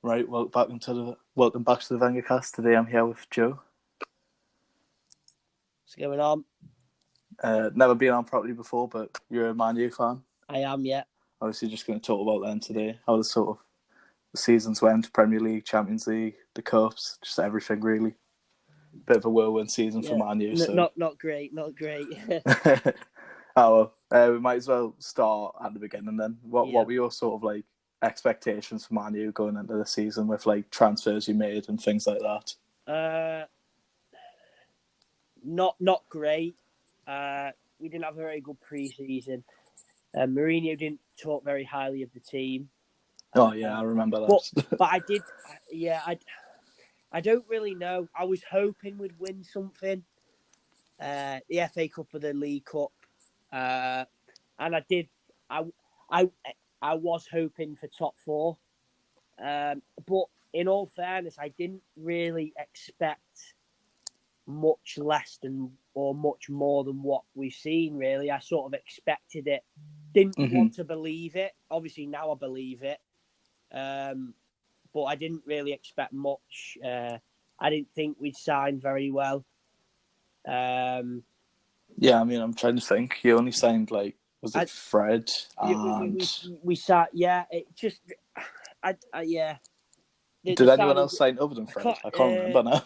Right, welcome back to the Vengacast. Today I'm here with Joe. What's going on? Never been on properly before, but you're a Man U fan. I am, yeah. Obviously, just going to talk about them today. How the sort of the seasons went: Premier League, Champions League, the cups, just everything really. Bit of a whirlwind season for Man U. So not great. we might as well start at the beginning then. What were your sort of like expectations for Man U going into the season with like transfers you made and things like that? Not great. We didn't have a very good pre-season. Mourinho didn't talk very highly of the team. I remember that. But I did. I don't really know. I was hoping we'd win something. The FA Cup or the League Cup, and I did. I was hoping for top four, but in all fairness, I didn't really expect much less than or much more than what we've seen. Really, I sort of expected it. Didn't want to believe it. Obviously, now I believe it. But I didn't really expect much. I didn't think we'd signed very well. Yeah, I mean, I'm trying to think. He only signed Fred? We sat. Yeah, it just. Yeah. Did anyone else sign other than Fred? I can't remember now.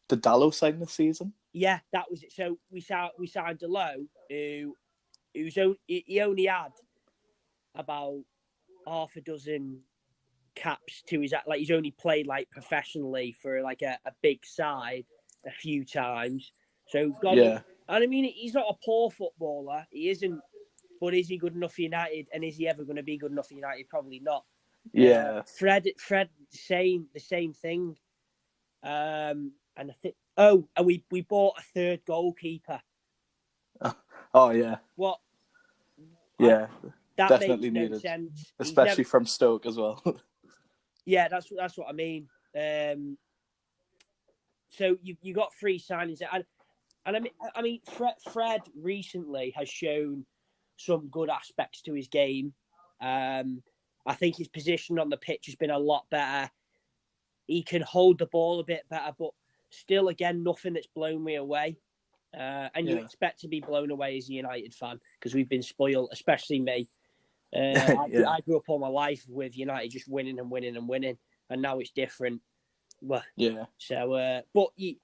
Did Dallo sign this season? Yeah, that was it. So we signed Dallo, he only had about half a dozen caps to his, like, he's only played like professionally for like a big side a few times. So and I mean, he's not a poor footballer. He isn't. But is he good enough for United? And is he ever going to be good enough for United? Probably not. Yeah. Fred, the same thing. And I think. Oh, and we bought a third goalkeeper. Oh yeah. What? Yeah. That definitely makes no needed, sense. especially from Stoke as well. Yeah, that's what I mean. So you got three signings, and I mean Fred recently has shown some good aspects to his game. I think his position on the pitch has been a lot better. He can hold the ball a bit better, but still, again, nothing that's blown me away. And you expect to be blown away as a United fan because we've been spoiled, especially me. I grew up all my life with United just winning and winning and winning, and now it's different. Well, yeah. So, but you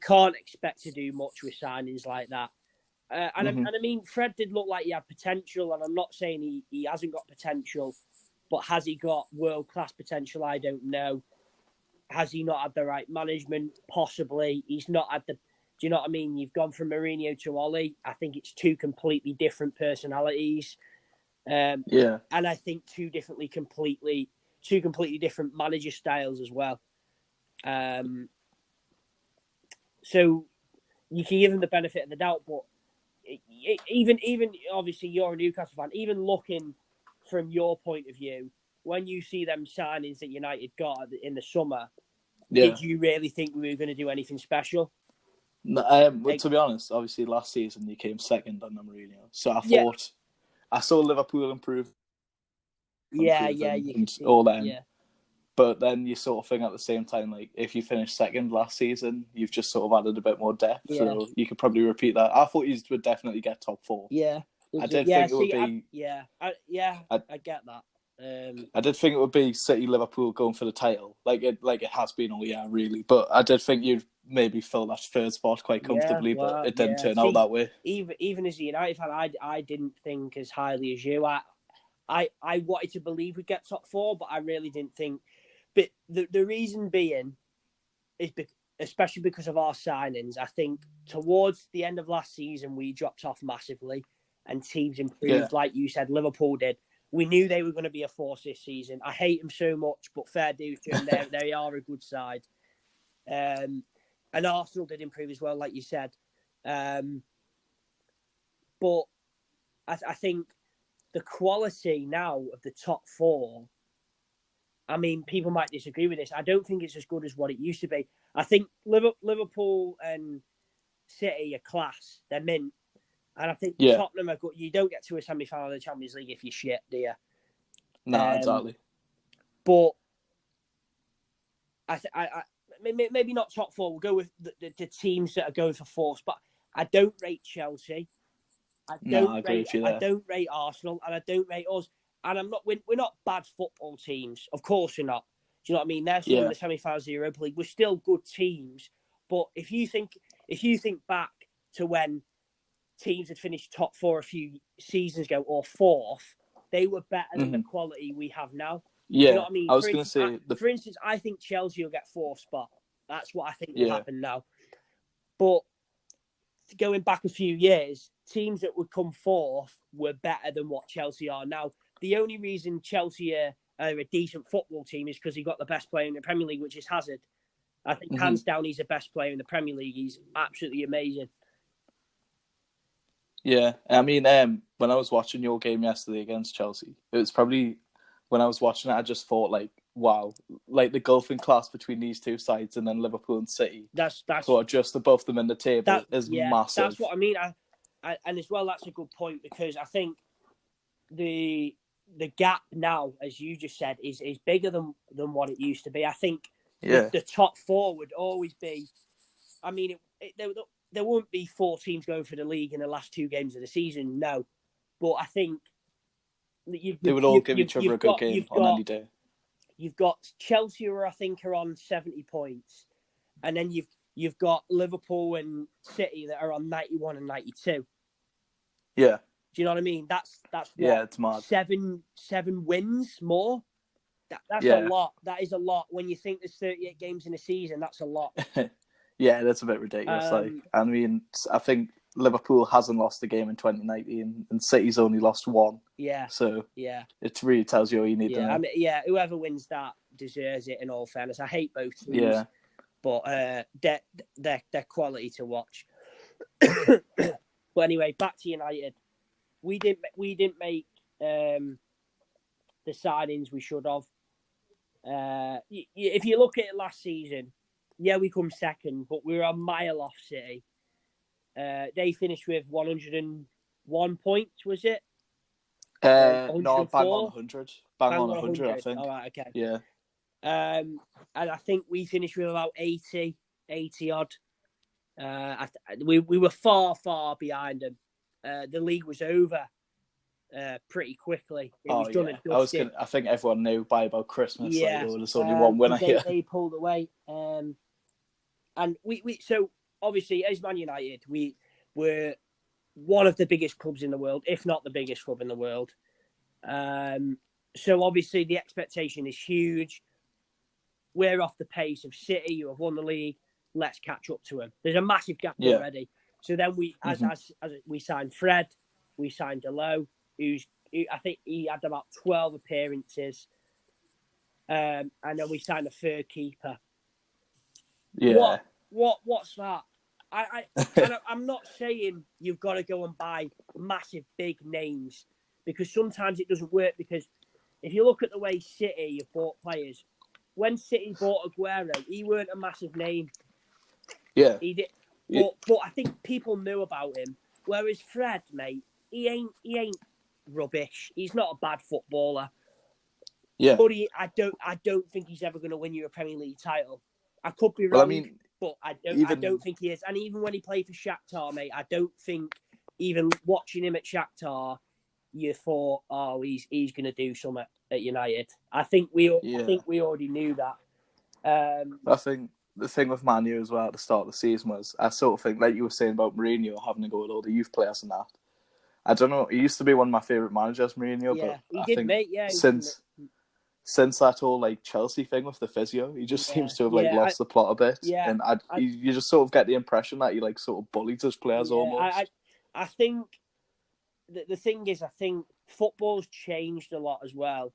can't expect to do much with signings like that. And I mean, Fred did look like he had potential, and I'm not saying he hasn't got potential, but has he got world-class potential? I don't know. Has he not had the right management? Possibly. He's not had the... Do you know what I mean? You've gone from Mourinho to Ollie. I think it's two completely different personalities. And I think two completely different manager styles as well. So you can give him the benefit of the doubt, but even obviously you're a Newcastle fan, even looking from your point of view, when you see them signings that United got in the summer, did you really think we were going to do anything special? Well, to be honest, obviously last season you came second under Mourinho, so I thought I saw Liverpool improve. All them. Yeah. But then you sort of think at the same time, like, if you finished second last season, you've just sort of added a bit more depth, so you could probably repeat that. I thought you would definitely get top four. Yeah. I did think it would be... I get that. I did think it would be City, Liverpool going for the title, like it has been all year, really. But I did think you'd maybe fill that third spot quite comfortably, but it didn't turn out that way. Even as a United fan, I didn't think as highly as you. I wanted to believe we'd get top four, but I really didn't think... But the reason being is especially because of our signings. I think towards the end of last season, we dropped off massively and teams improved, like you said, Liverpool did. We knew they were going to be a force this season. I hate them so much, but fair dues to them. They are a good side. And Arsenal did improve as well, like you said. But I think the quality now of the top four, I mean, people might disagree with this. I don't think it's as good as what it used to be. I think Liverpool and City are class. They're mint. And I think Tottenham are good. You don't get to a semi-final of the Champions League if you're shit, do you? No, exactly. But maybe not top four. We'll go with the teams that are going for fourth. But I don't rate Chelsea. I don't rate Arsenal, and I don't rate us. And we're not bad football teams. Of course we're not. Do you know what I mean? They're still in the semi-finals of the Europa League. We're still good teams. But if you think back to when teams had finished top four a few seasons ago or fourth, they were better than the quality we have now. Yeah, do you know what I mean? I was going to say... For instance, I think Chelsea will get fourth spot. That's what I think will happen now. But going back a few years, teams that would come fourth were better than what Chelsea are now. The only reason Chelsea are a decent football team is because he got the best player in the Premier League, which is Hazard. I think hands down he's the best player in the Premier League. He's absolutely amazing. Yeah, I mean, when I was watching your game yesterday against Chelsea, it was probably when I was watching it, I just thought like, wow, like the gulf in class between these two sides, and then Liverpool and City, that's who are just above them in the table, is massive. That's what I mean. I and as well, that's a good point, because I think the gap now, as you just said, is bigger than what it used to be. I think the top four would always be. I mean, there won't be four teams going for the league in the last two games of the season, no. But I think they would all give each other a good game on any day. You've got Chelsea, who I think are on 70 points, and then you've got Liverpool and City that are on 91 and 92. Yeah. Do you know what I mean? That's what, it's mad. Seven wins more. That's a lot. That is a lot. When you think there's 38 games in a season, that's a lot. Yeah, that's a bit ridiculous. I mean, I think Liverpool hasn't lost a game in 2019, and City's only lost one. Yeah. So it really tells you all you need to know. I mean, whoever wins that deserves it. In all fairness, I hate both teams. Yeah. But they're quality to watch. But anyway, back to United. We didn't make the signings we should have. If you look at it last season, we come second, but we were a mile off City. They finished with 101 points, was it? No, bang on 100. Bang on 100, I think. All right, okay. Yeah. And I think we finished with about 80 odd. We were far behind them. The league was over pretty quickly. It was done and dusted. I think everyone knew by about Christmas. Yeah. Like, there's only one winner here. They pulled away. And we so obviously as Man United, we were one of the biggest clubs in the world, if not the biggest club in the world. So obviously the expectation is huge. We're off the pace of City, who have won the league. Let's catch up to them. There's a massive gap already. So then as we signed Fred, we signed Delo, who I think he had about 12 appearances. And then we signed a third keeper. Yeah. What's that? I'm not saying you've got to go and buy massive big names, because sometimes it doesn't work. Because if you look at the way City have bought players, when City bought Aguero, he weren't a massive name. Yeah. He did, but I think people knew about him. Whereas Fred, mate, he ain't rubbish. He's not a bad footballer. Yeah. But I don't think he's ever going to win you a Premier League title. I could be wrong, but I don't think he is. And even when he played for Shakhtar, mate, I don't think, even watching him at Shakhtar, you thought, oh, he's going to do something at United. I think we already knew that. I think the thing with Man U as well at the start of the season was, I sort of think, like you were saying about Mourinho having to go with all the youth players and that. I don't know. He used to be one of my favourite managers, Mourinho, but I think since that whole like Chelsea thing with the physio, he just seems to have lost the plot a bit. Yeah, and you just sort of get the impression that he like sort of bullied his players almost. I think the thing is, I think football's changed a lot as well,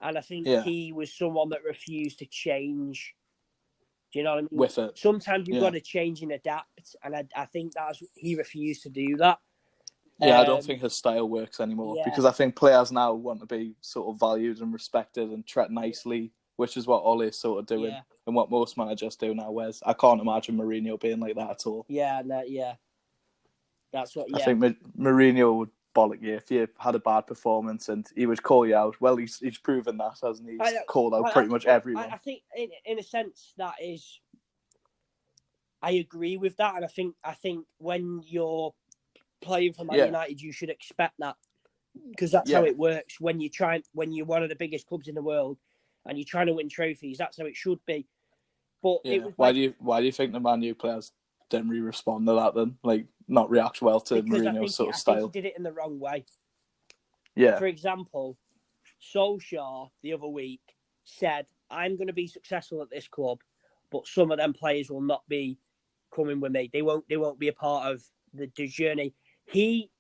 and I think he was someone that refused to change. Do you know what I mean? With it, sometimes you've got to change and adapt, and I think he refused to do that. Yeah, I don't think his style works anymore because I think players now want to be sort of valued and respected and treated nicely, which is what Ole's sort of doing and what most managers do now. Whereas I can't imagine Mourinho being like that at all. Yeah, that's what. Yeah. I think Mourinho would bollock you if you had a bad performance, and he would call you out. Well, he's proven that, hasn't he? He's called out pretty much everyone. I think, in a sense, that is. I agree with that, and I think when you're playing for Man United, you should expect that, because that's how it works. When you're one of the biggest clubs in the world, and you're trying to win trophies, that's how it should be. But it was why do you think the Man U players didn't really respond to that then? Like, not react well to Mourinho's sort of style? I think he did it in the wrong way. Yeah. For example, Solskjaer the other week said, "I'm going to be successful at this club, but some of them players will not be coming with me. They won't be a part of the journey." He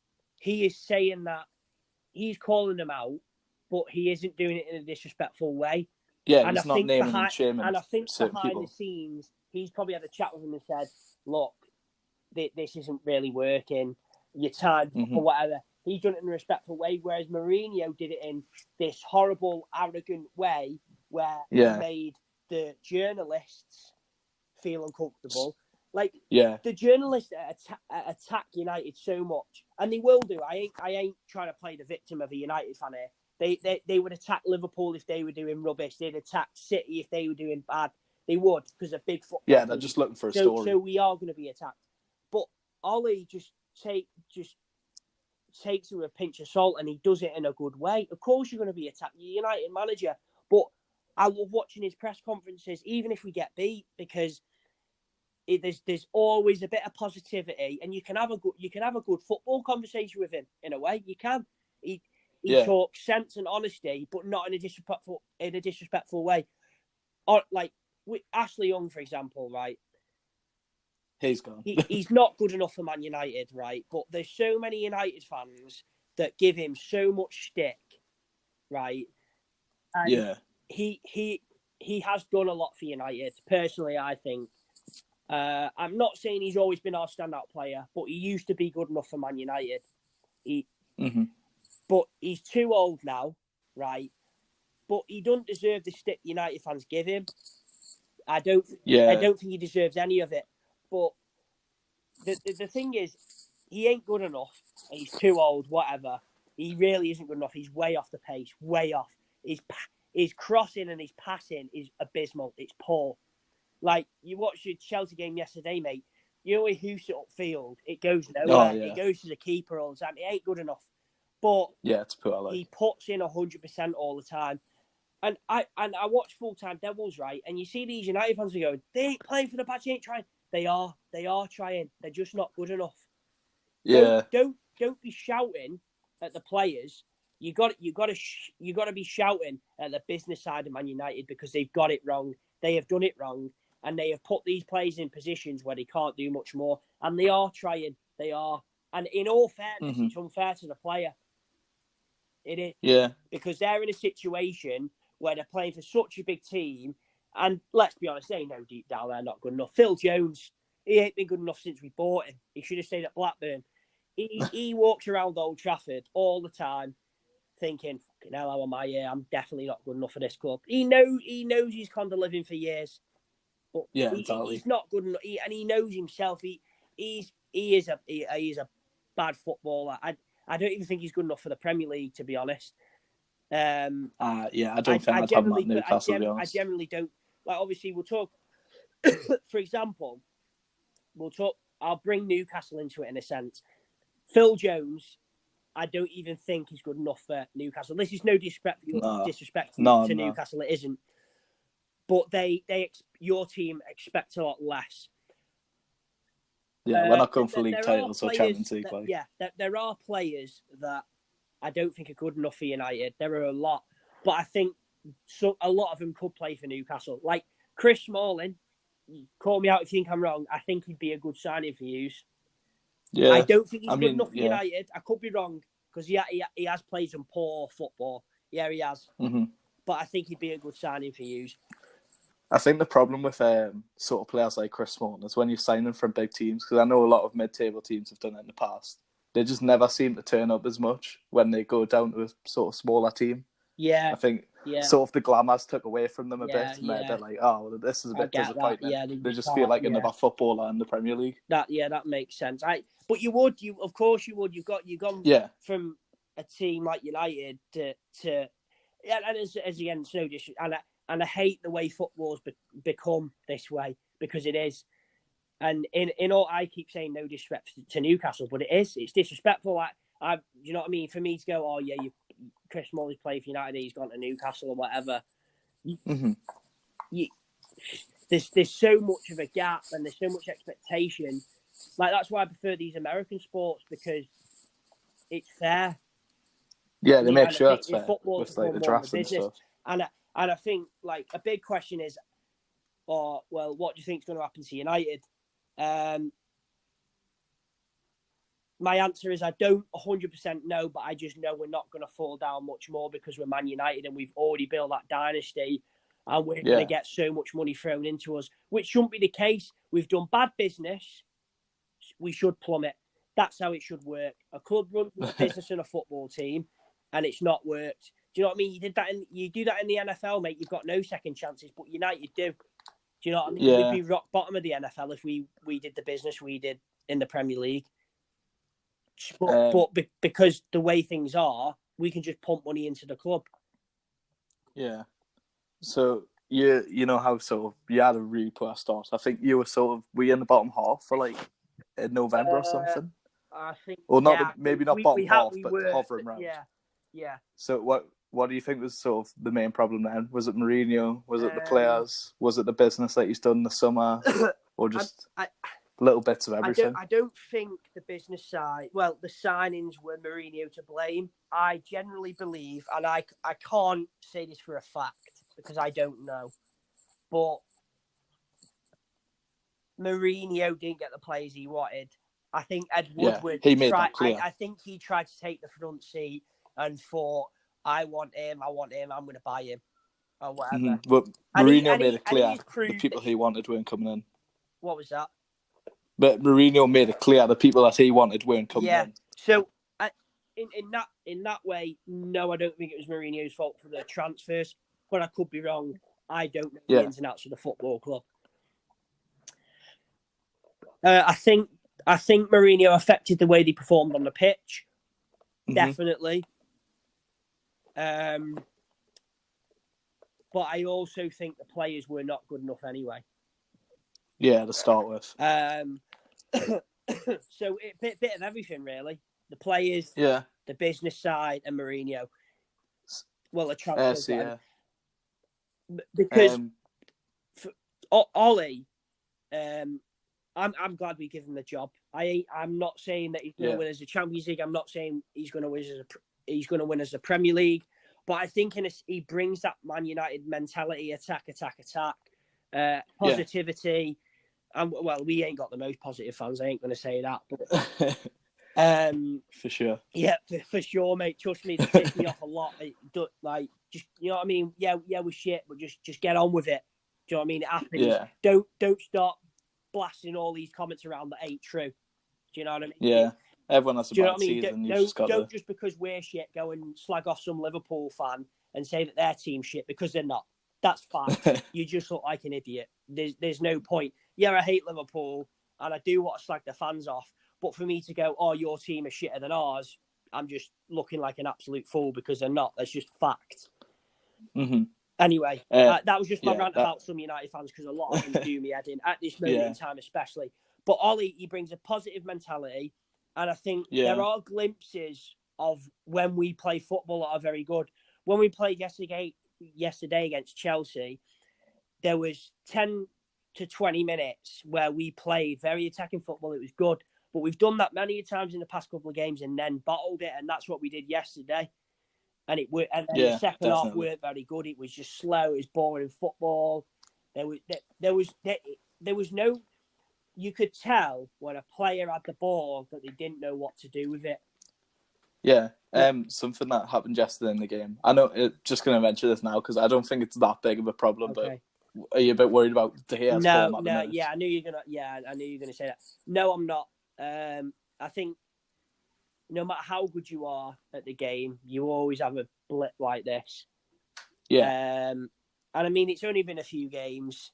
is saying that he's calling them out, but he isn't doing it in a disrespectful way. Yeah, and he's not naming and shaming. And I think behind the scenes, he's probably had a chat with him and said, "Look, this isn't really working. Your time or whatever." He's done it in a respectful way, whereas Mourinho did it in this horrible, arrogant way where he made the journalists feel uncomfortable. Like, the journalists attack United so much, and they will do. I ain't trying to play the victim of a United fan here. They would attack Liverpool if they were doing rubbish. They'd attack City if they were doing bad. They would, because they're big football. Yeah, they're just looking for a story. So we are going to be attacked. But Ollie just takes it with a pinch of salt, and he does it in a good way. Of course you're going to be attacked. You're United manager. But I love watching his press conferences, even if we get beat, because there's always a bit of positivity, and you can have a good football conversation with him in a way. You can. He talks sense and honesty, but not in a disrespectful way. Or like with Ashley Young, for example, right? He's gone. He's not good enough for Man United, right? But there's so many United fans that give him so much stick, right? And he has done a lot for United. Personally, I think. I'm not saying he's always been our standout player, but he used to be good enough for Man United. But he's too old now, right? But he doesn't deserve the stick United fans give him. I don't think he deserves any of it. But the thing is, he ain't good enough. He's too old, whatever. He really isn't good enough. He's way off the pace, way off. His crossing and his passing is abysmal. It's poor. Like, you watched the Chelsea game yesterday, mate. You know, he hoops it upfield. It goes nowhere. It goes to the keeper all the time. It ain't good enough. But it's poor. He puts in 100% all the time. And I watch Full-Time Devils, right? And you see these United fans are going, they ain't playing for the badge, they ain't trying. They are trying. They're just not good enough. Yeah. Don't be shouting at the players. You got to be shouting at the business side of Man United, because they've got it wrong. They have done it wrong, and they have put these players in positions where they can't do much more. And they are trying. They are. And in all fairness, it's unfair to the player. It is. Yeah. Because they're in a situation where they're playing for such a big team, and let's be honest, they know deep down they're not good enough. Phil Jones, he ain't been good enough since we bought him. He should have stayed at Blackburn. He walks around Old Trafford all the time thinking, fucking hell, how am I here? I'm definitely not good enough for this club. He knows he's conned a living for years. But he's not good enough. And he knows himself. He is a bad footballer. I don't even think he's good enough for the Premier League, to be honest. I don't think I'd have him at Newcastle, to be honest. I generally don't. Like, obviously, we'll talk. For example, I'll bring Newcastle into it in a sense. Phil Jones, I don't even think he's good enough for Newcastle. This is no disrespect to Newcastle. It isn't. But your team expect a lot less. Yeah, we're not going for league titles or Champions League. There are players that I don't think are good enough for United. There are a lot, but I think a lot of them could play for Newcastle. Like Chris Smalling, call me out if you think I'm wrong. I think he'd be a good signing for you. Yeah, I don't think he's good enough for United. I could be wrong, because he has played some poor football. Yeah, he has. But I think he'd be a good signing for you. I think the problem with sort of players like Chris Smalling is when you sign them from big teams, because I know a lot of mid-table teams have done it in the past. They just never seem to turn up as much when they go down to a sort of smaller team. Yeah. I think sort of the glamour's took away from them a bit, and they're a bit like, oh, this is a bit disappointing. Yeah, they just feel like another footballer in the Premier League. That makes sense. But of course you would. You've gone from a team like United to and as again, it's no disrespect, and I hate the way football's become this way, because it is. And in all, I keep saying no disrespect to Newcastle, but it's disrespectful. Do you know what I mean? For me to go, oh yeah, Chris Smalley's played for United, he's gone to Newcastle or whatever. There's so much of a gap, and there's so much expectation. Like, that's why I prefer these American sports, because it's fair. Yeah, they make sure it's fair with like the drafts and stuff. And I think, like, a big question is, what do you think is going to happen to United? My answer is I don't 100% know, but I just know we're not going to fall down much more, because we're Man United and we've already built that dynasty, and we're going to get so much money thrown into us, which shouldn't be the case. We've done bad business. We should plummet. That's how it should work. A club runs a business and a football team, and it's not worked. Do you know what I mean? You do that in the NFL, mate. You've got no second chances, but United do. Do you know what I mean? Yeah. We'd be rock bottom of the NFL if we did the business we did in the Premier League. But because the way things are, we can just pump money into the club. Yeah. So you know how sort of you had a really poor start. I think you were in the bottom half for like in November or something. I think, or not maybe not bottom half, but hovering round. Yeah. So what do you think was sort of the main problem then? Was it Mourinho? Was it the players? Was it the business that he's done in the summer? Or just little bits of everything? I don't think the business side, well, the signings were Mourinho to blame. I generally believe, and I can't say this for a fact because I don't know, but Mourinho didn't get the players he wanted. I think Ed Woodward he made that clear. I think he tried to take the front seat and thought, I want him, I'm going to buy him, or whatever. But Mourinho made it clear the people he wanted weren't coming in. What was that? But Mourinho made it clear the people that he wanted weren't coming in. So in that way, no, I don't think it was Mourinho's fault for the transfers, but I could be wrong. I don't know the ins and outs of the football club. I think Mourinho affected the way they performed on the pitch. Definitely. But I also think the players were not good enough anyway. Yeah, to start with. So a bit of everything, really. The players, the business side, and Mourinho. Well, the transfer because for Ollie, I'm glad we give him the job. I'm not saying that he's going to win as a Champions League. I'm not saying he's going to win as a Premier League. But I think he brings that Man United mentality: attack, positivity. And well, we ain't got the most positive fans. I ain't going to say that, but for sure. Yeah, for sure, mate. Trust me, they piss me off a lot. Like, just, you know what I mean? Yeah, we're shit, but just get on with it. Do you know what I mean? It happens. Yeah. Don't start blasting all these comments around that ain't true. Do you know what I mean? Yeah. Everyone has a bad season. Don't just because we're shit go and slag off some Liverpool fan and say that their team's shit, because they're not. That's fine. You just look like an idiot. There's no point. Yeah, I hate Liverpool and I do want to slag the fans off. But for me to go, oh, your team is shitter than ours, I'm just looking like an absolute fool because they're not. That's just fact. Mm-hmm. Anyway, that was just my rant about some United fans, because a lot of them do me head in at this moment in time, especially. But Ollie, he brings a positive mentality, and I think there are glimpses of when we play football that are very good. When we played yesterday against Chelsea, there was 10 to 20 minutes where we played very attacking football. It was good. But we've done that many times in the past couple of games and then bottled it, and that's what we did yesterday. And it worked. And then the second half weren't very good. It was just slow. It was boring football. There was no. You could tell when a player had the ball that they didn't know what to do with it. Yeah. Something that happened yesterday in the game. I know. Just going to mention this now because I don't think it's that big of a problem. Okay. But are you a bit worried about De Gea's form at the minute? Yeah, I knew you were gonna say that. No, I'm not. I think no matter how good you are at the game, you always have a blip like this. Yeah. And I mean, it's only been a few games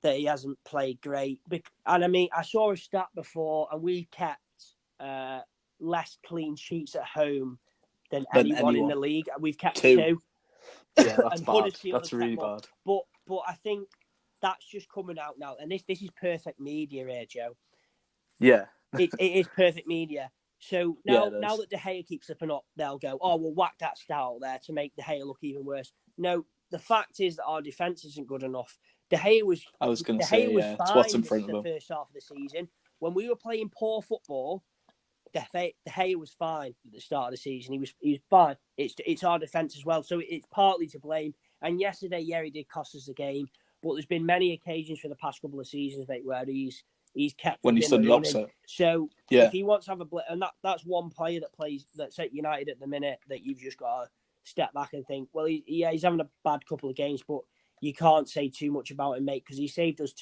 that he hasn't played great. And I mean, I saw a stat before, and we kept less clean sheets at home than anyone in the league. We've kept 2. Yeah, that's bad. That's really bad. But I think that's just coming out now, and this is perfect media here, Joe. Yeah, it is perfect media. So now that De Gea keeps slipping up, they'll go, oh, we'll whack that stat out there to make De Gea look even worse. No, the fact is that our defence isn't good enough. De Gea was fine it's what's in front of him. The first half of the season. When we were playing poor football, De Gea was fine at the start of the season. He was fine. It's our defence as well, so it's partly to blame. And yesterday, he did cost us the game, but there's been many occasions for the past couple of seasons, mate, where he's kept when he's done the opposite. So if he wants to have a and that's one player that's at United at the minute that you've just got to step back and think, well, he's having a bad couple of games, but you can't say too much about him, mate, because he saved us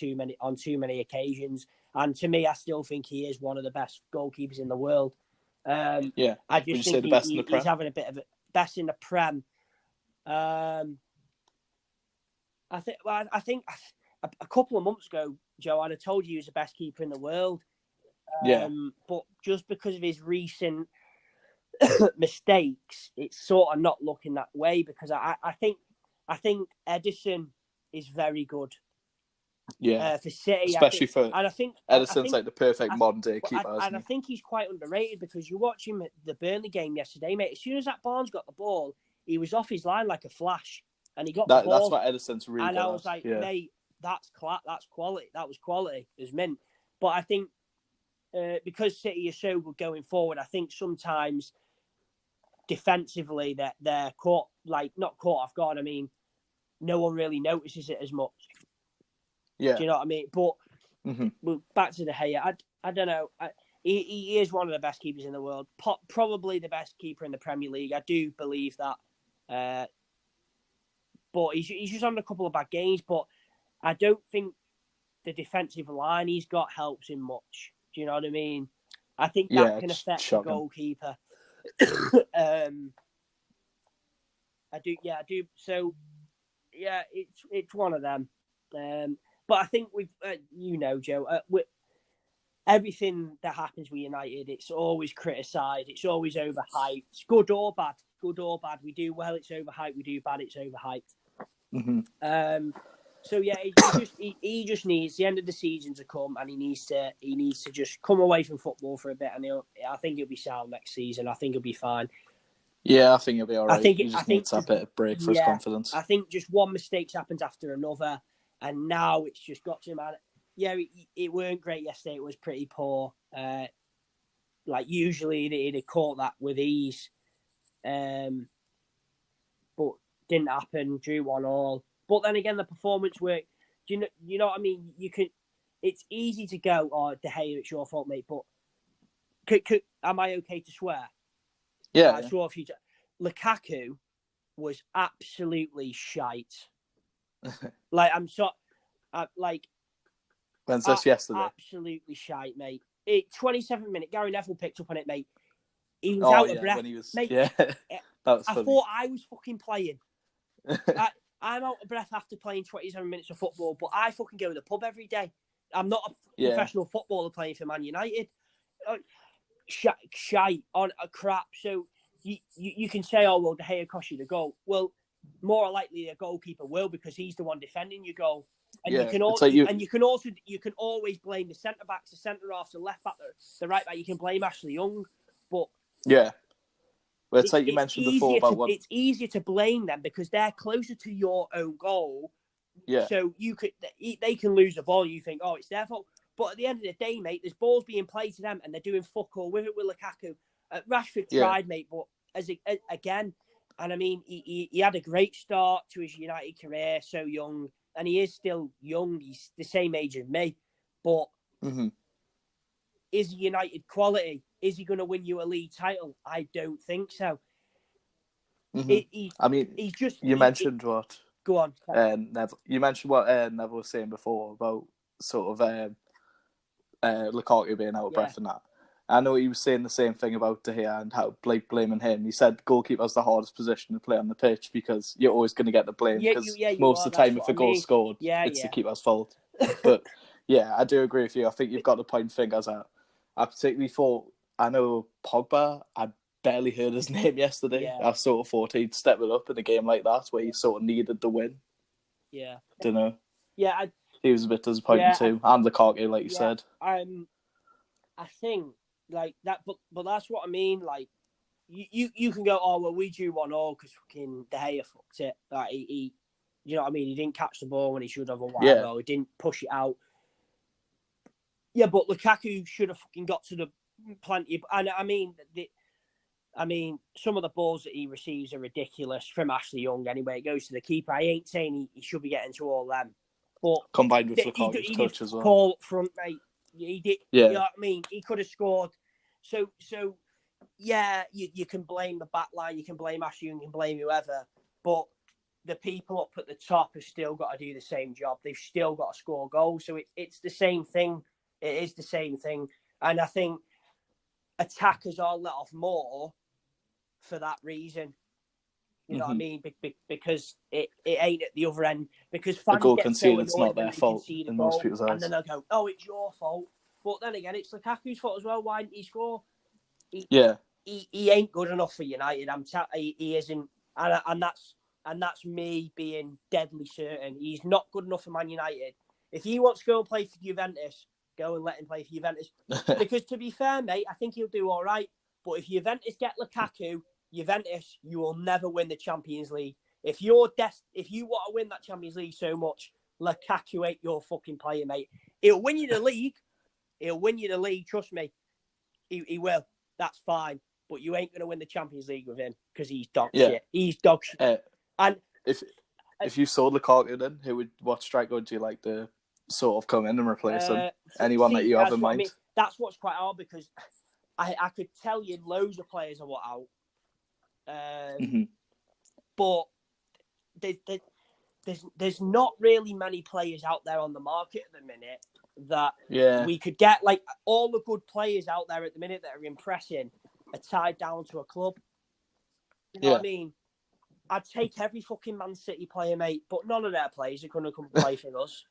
on too many occasions. And to me, I still think he is one of the best goalkeepers in the world. I just think he's having a bit of a best in the Prem. I think a couple of months ago, Joe, I'd have told you he was the best keeper in the world. But just because of his recent mistakes, it's sort of not looking that way, because I think Ederson is very good. Yeah, for City, especially I think Ederson's like the perfect modern day keeper. I think he's quite underrated, because you watch him at the Burnley game yesterday, mate. As soon as that Barnes got the ball, he was off his line like a flash, and he got the ball. That's what Ederson's really good at. And I was like, mate, that's quality. That was quality. It was mint. But I think because City is so good going forward, I think sometimes defensively they're caught, like, not caught off guard. I mean, no one really notices it as much. Yeah. Do you know what I mean? But back to De Gea, I don't know. He is one of the best keepers in the world. Probably the best keeper in the Premier League. I do believe that. But he's just having a couple of bad games. But I don't think the defensive line he's got helps him much. Do you know what I mean? I think that can affect the goalkeeper. I do. So, it's one of them. But I think we've, Joe, everything that happens with United, it's always criticised. It's always overhyped. It's good or bad. We do well, it's overhyped. We do bad, it's overhyped. So he just needs the end of the season to come, and he needs to just come away from football for a bit, and I think he'll be sound next season. I think he'll be fine. Yeah, I think he'll be all right. He just needs a bit of break for his confidence. I think just one mistake happens after another. And now it's just got to him. It weren't great yesterday. It was pretty poor. Like usually he'd have caught that with ease. But didn't happen. Drew 1-1. But then again, the performance worked. Do you know what I mean? It's easy to go, oh, De Gea, it's your fault, mate. But am I okay to swear? Yeah. I swore a few times. Lukaku was absolutely shite. Like, when's this yesterday? Absolutely shite, mate. 27 minute, Gary Neville picked up on it, mate. He was out of breath. When he was, mate, that was funny. I thought I was fucking playing. I'm out of breath after playing 27 minutes of football, but I fucking go to the pub every day. I'm not a professional footballer playing for Man United. Shite on a crap. So you can say, oh, well, De Gea cost you the goal. Well, more likely a goalkeeper will, because he's the one defending your goal. And you can always blame the centre backs, the centre halves, the left back, the right back. You can blame Ashley Young, but well, it's like you mentioned before about it's easier to blame them because they're closer to your own goal. Yeah. So they can lose the ball. And you think, oh, it's their fault. But at the end of the day, mate, there's balls being played to them, and they're doing fuck all with it with Lukaku. Rashford tried, mate, but again. And I mean, he had a great start to his United career, so young, and he is still young. He's the same age as me, but is he United quality? Is he going to win you a league title? I don't think so. He's just. You mentioned what? Go on. Neville. You mentioned what Neville was saying before about sort of Lukaku being out of breath and that. I know he was saying the same thing about De Gea and how Blake blaming him. He said goalkeeper's the hardest position to play on the pitch because you're always going to get the blame. Because most of the time, if a goal's scored, it's the keeper's fault. But yeah, I do agree with you. I think you've got to point fingers at. I particularly thought, I know Pogba, I barely heard his name yesterday. Yeah. I sort of thought he'd step it up in a game like that where he sort of needed the win. Yeah. Don't know. Yeah. He was a bit disappointing too. And Lukaku, like you said. I think like that, but that's what I mean. Like you can go, oh well, we drew 1-1 because fucking De Gea fucked it. Like he, you know what I mean? He didn't catch the ball when he should have, or whatever. Yeah. Or he didn't push it out. Yeah, but Lukaku should have fucking got to the plenty. And I mean, some of the balls that he receives are ridiculous from Ashley Young. Anyway, it goes to the keeper. I ain't saying he should be getting to all them, but combined with Lukaku's touch as well. Paul up front, mate. He did. Yeah. You know what I mean? He could have scored. So yeah, you can blame the back line, you can blame Ashley, you can blame whoever, but the people up at the top have still got to do the same job. They've still got to score goals. So it's the same thing. It is the same thing. And I think attackers are let off more for that reason. You know what I mean? Because it ain't at the other end. Because fans the goal get conceded, so it's not their fault in most people's eyes. And then they'll go, oh, it's your fault. But then again, it's Lukaku's fault as well. Why didn't he score? He ain't good enough for United. He isn't. And that's me being deadly certain. He's not good enough for Man United. If he wants to go and play for Juventus, go and let him play for Juventus. Because to be fair, mate, I think he'll do all right. But if Juventus get Lukaku, Juventus, you will never win the Champions League. If you want to win that Champions League so much, Lukaku ain't your fucking player, mate. He'll win you the league. Trust me. He will. That's fine. But you ain't going to win the Champions League with him because he's dog shit. He's dog shit. And if you sold Lukaku, then what striker would you like to sort of come in and replace him? Anyone that you have in mind? That's what's quite hard because I could tell you loads of players are out. But there's not really many players out there on the market at the minute that we could get. Like all the good players out there at the minute that are impressing are tied down to a club. You know what I mean? I'd take every fucking Man City player, mate, but none of their players are going to come play for us.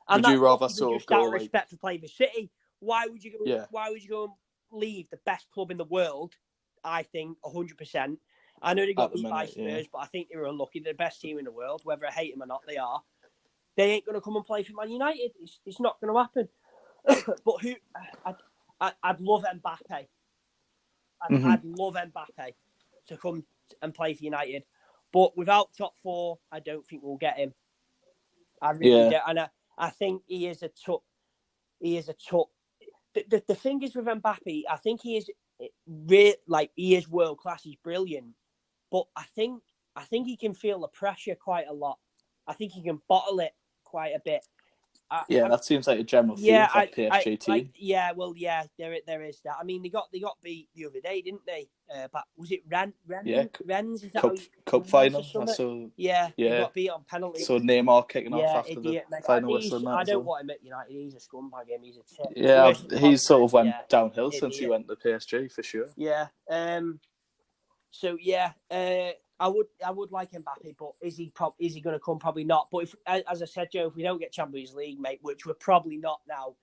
And would you rather sort of go out of respect for playing for City? Why would you go? Why would you go and leave the best club in the world? I think 100%. I know they got beat by Spurs, but I think they were unlucky. They're the best team in the world, whether I hate them or not. They are. They ain't going to come and play for Man United. It's not going to happen. But I'd love Mbappe. I'd love Mbappe to come and play for United. But without top four, I don't think we'll get him. I really don't. And I think he is a tough. The thing is with Mbappe, I think he is he is world class. He's brilliant. But I think he can feel the pressure quite a lot. I think he can bottle it quite a bit. That seems like a general theme for PSG team. There is that. I mean, they got beat the other day, didn't they? But was it Rennes? Rennes? Is that cup final? They got beat on penalty. So Neymar kicking off after the final whistle. I don't want him at United. He's a scumbag. He's a tip. Yeah, he's sort of went downhill since he went to PSG for sure. Yeah. I would like Mbappe, but is he going to come? Probably not. But if, as I said, Joe, if we don't get Champions League, mate, which we're probably not now.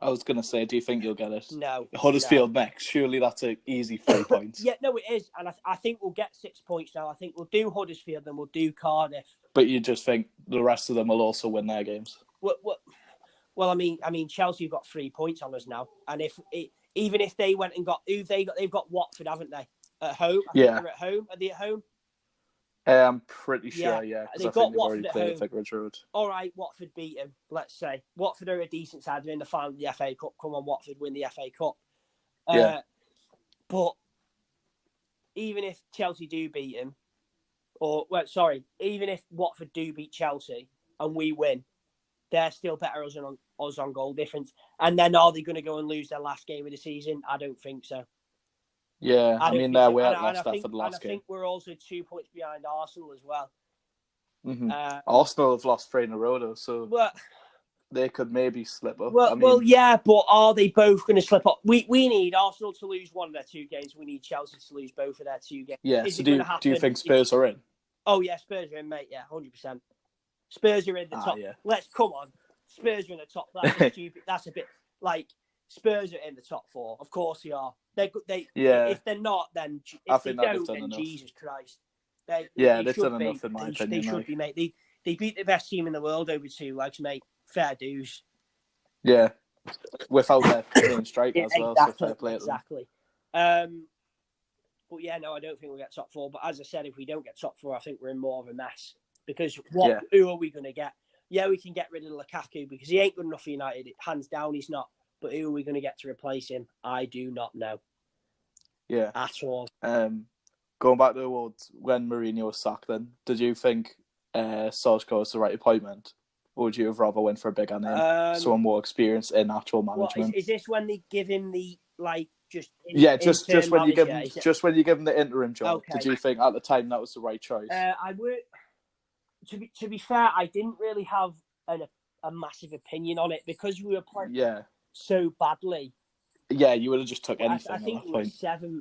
I was going to say, do you think you'll get it? No. Huddersfield next. Surely that's an easy 3 points. Yeah, no, it is. And I think we'll get 6 points now. I think we'll do Huddersfield and we'll do Cardiff. But you just think the rest of them will also win their games? Well, I mean, Chelsea have got 3 points on us now. And even if they went and they've got Watford, haven't they? At home? I think they're at home. Are they at home? I'm pretty sure, because I think they've already played at Vicarage Road. All right, Watford beat them, let's say. Watford are a decent side. They're in the final of the FA Cup. Come on, Watford, win the FA Cup. But even if Chelsea do beat them, even if Watford do beat Chelsea and we win, they're still better us on goal difference. And then are they going to go and lose their last game of the season? I don't think so. Yeah, I mean, we're at last game. And I think we're also 2 points behind Arsenal as well. Arsenal have lost 3 in a row, though. So, they could maybe slip up. Well, yeah, but are they both going to slip up? We need Arsenal to lose one of their 2 games. We need Chelsea to lose both of their 2 games. Yeah. Is So it going to happen? Do you think Spurs are in? Oh yeah, Spurs are in, mate. Yeah, 100%. Spurs are in the top. Yeah. Let's come on. Spurs are in the top. That's stupid. That's a bit like Spurs are in the top 4. Of course they are. If they're not, then if they don't, then enough. Jesus Christ. They've done enough in my opinion. They should be, mate. They beat the best team in the world over 2 legs, mate. Fair dues. Yeah, without their main striker as well. So fair play to them. Exactly. But yeah, no, I don't think we'll get top 4. But as I said, if we don't get top 4, I think we're in more of a mess. Because who are we going to get? Yeah, we can get rid of Lukaku because he ain't good enough for United. Hands down, he's not. But who are we going to get to replace him? I do not know. Yeah. At all. Going back to the awards, when Mourinho was sacked then, did you think Solskjaer was the right appointment? Or would you have rather went for a bigger name? Someone more experienced in actual management? Is this when they give him the, just when you give him the interim job, okay. Did you think at the time that was the right choice? I would... To be fair, I didn't really have a massive opinion on it because we were playing so badly. Yeah, you would have just took anything. I think we were 7th.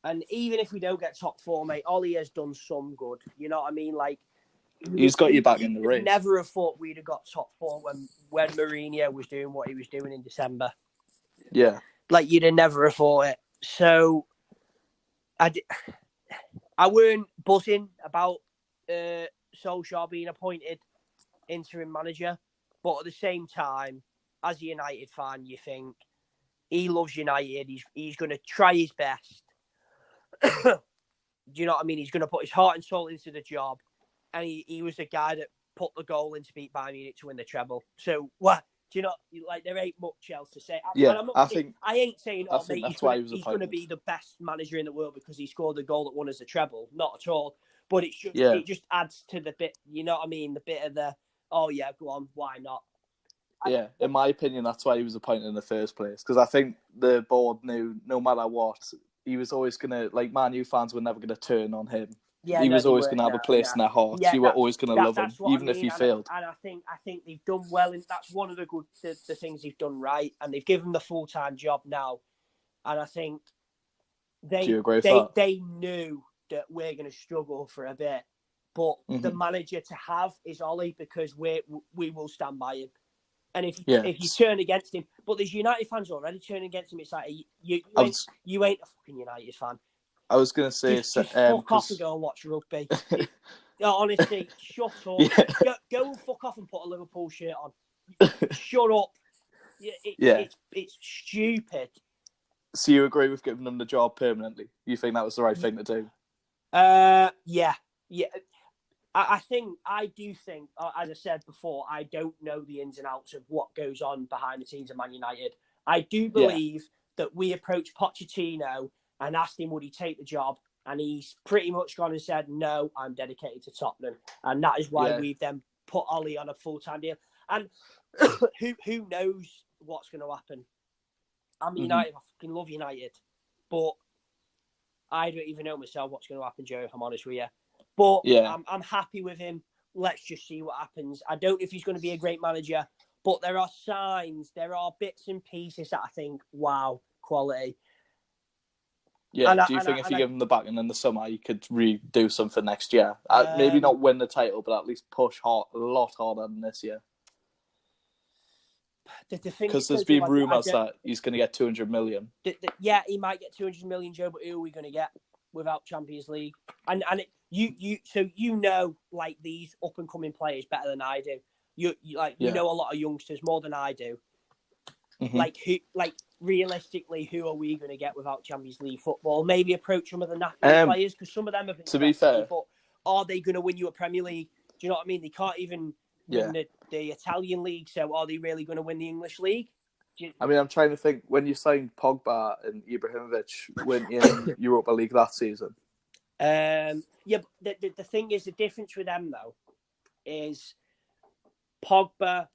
And even if we don't get top 4, mate, Ollie has done some good. You know what I mean? Like, he's got you back in the race. Never have thought we'd have got top 4 when Mourinho was doing what he was doing in December. Yeah. Like, you'd have never have thought it. So, I weren't buzzing about Solskjaer being appointed interim manager, but at the same time, as a United fan, you think he loves United. He's going to try his best. Do you know what I mean? He's going to put his heart and soul into the job, and he was the guy that put the goal in to beat Bayern Munich to win the treble. So what? Do you know? Like, there ain't much else to say. I ain't saying, mate, he's going to be the best manager in the world because he scored the goal that won us the treble. Not at all. But it just adds to the bit, you know what I mean? The bit of the, oh yeah, go on, why not? In my opinion, that's why he was appointed in the first place. Because I think the board knew no matter what, he was always going to, like, Man U fans were never going to turn on him. Yeah, he was always going to have a place in their hearts. You were always going to love him, even if he failed. And I think they've done well. And that's one of the things they've done right. And they've given him the full-time job now. And I think they knew that we're going to struggle for a bit. But the manager to have is Ollie because we will stand by him. And if you turn against him, but there's United fans already turning against him. It's like you ain't a fucking United fan. I was going to say... Just fuck off and go and watch rugby. Honestly, shut up. Go and fuck off and put a Liverpool shirt on. Shut up. It's stupid. So you agree with giving them the job permanently? You think that was the right thing to do? Yeah. I do think, as I said before, I don't know the ins and outs of what goes on behind the scenes of Man United. I do believe that we approached Pochettino and asked him would he take the job, and he's pretty much gone and said, no, I'm dedicated to Tottenham. And that is why we've then put Ollie on a full-time deal. And who knows what's going to happen? I'm United. I fucking love United. But I don't even know myself what's going to happen, Joe, if I'm honest with you. But I'm happy with him. Let's just see what happens. I don't know if he's going to be a great manager, but there are signs, there are bits and pieces that I think, wow, quality. Yeah, do you think if you give him the backing in the summer, he could redo something next year? Maybe not win the title, but at least push hard, a lot harder than this year. Because there's been rumours that he's going to get 200 million. He might get 200 million, Joe, but who are we going to get without Champions League? And you know, like, these up-and-coming players better than I do. You know a lot of youngsters more than I do. Realistically, who are we going to get without Champions League football? Maybe approach some of the national players, because some of them have been to be fair, but are they going to win you a Premier League? Do you know what I mean? They can't even win the Italian league, so are they really going to win the English league? I'm trying to think, when you signed Pogba and Ibrahimovic, weren't you in Europa League that season? But the thing is, the difference with them, though, is Pogba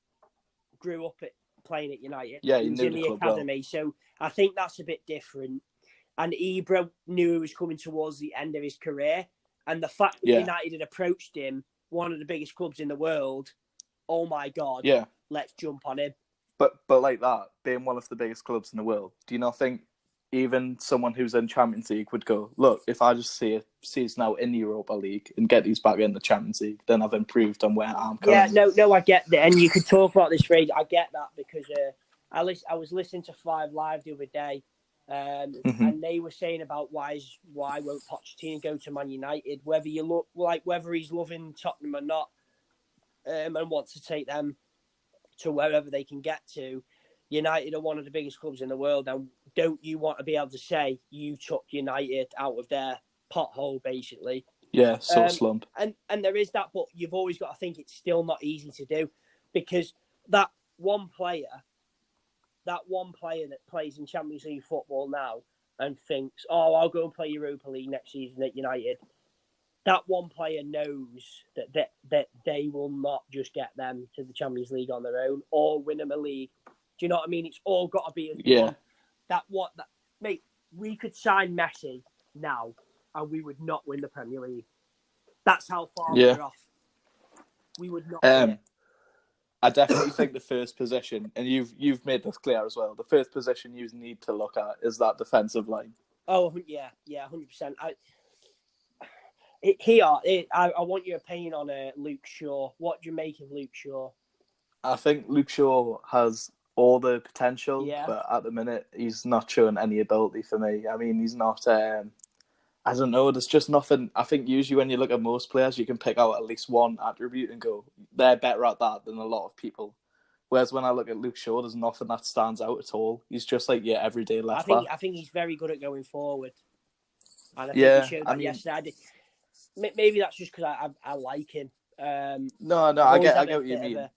grew up playing at United. Yeah, he was knew in the academy, well. So I think that's a bit different. And Ibra knew he was coming towards the end of his career, and the fact that United had approached him, one of the biggest clubs in the world, oh my God, Yeah. let's jump on him. But like that, being one of the biggest clubs in the world, do you not think even someone who's in Champions League would go, look, if I just see us now in the Europa League and get these back in the Champions League, then I've improved on where I'm currently. Yeah, no, I get that. And you could talk about this phrase. I get that because I was listening to Five Live the other day, and they were saying about why won't Pochettino go to Man United, whether you look like whether he's loving Tottenham or not, and wants to take them to wherever they can get to. United are one of the biggest clubs in the world, and don't you want to be able to say you took United out of their pothole, basically? Yeah, sort of slump. And there is that, but you've always got to think it's still not easy to do, because that one player that plays in Champions League football now and thinks, oh, I'll go and play Europa League next season at United. That one player knows that they will not just get them to the Champions League on their own or win them a league. Do you know what I mean? It's all got to be as one. Mate, we could sign Messi now and we would not win the Premier League. That's how far we're off. We would not win it. I definitely think the first position, and you've made this clear as well, the first position you need to look at is that defensive line. Oh, yeah, 100%. I want your opinion on Luke Shaw. What do you make of Luke Shaw? I think Luke Shaw has all the potential, but at the minute he's not showing any ability for me. I mean, he's not. I don't know. There's just nothing. I think usually when you look at most players, you can pick out at least one attribute and go, they're better at that than a lot of people. Whereas when I look at Luke Shaw, there's nothing that stands out at all. He's just like your everyday left back. I think he's very good at going forward. And I think he showed that yesterday. Maybe that's just because I like him. No, I get what you mean.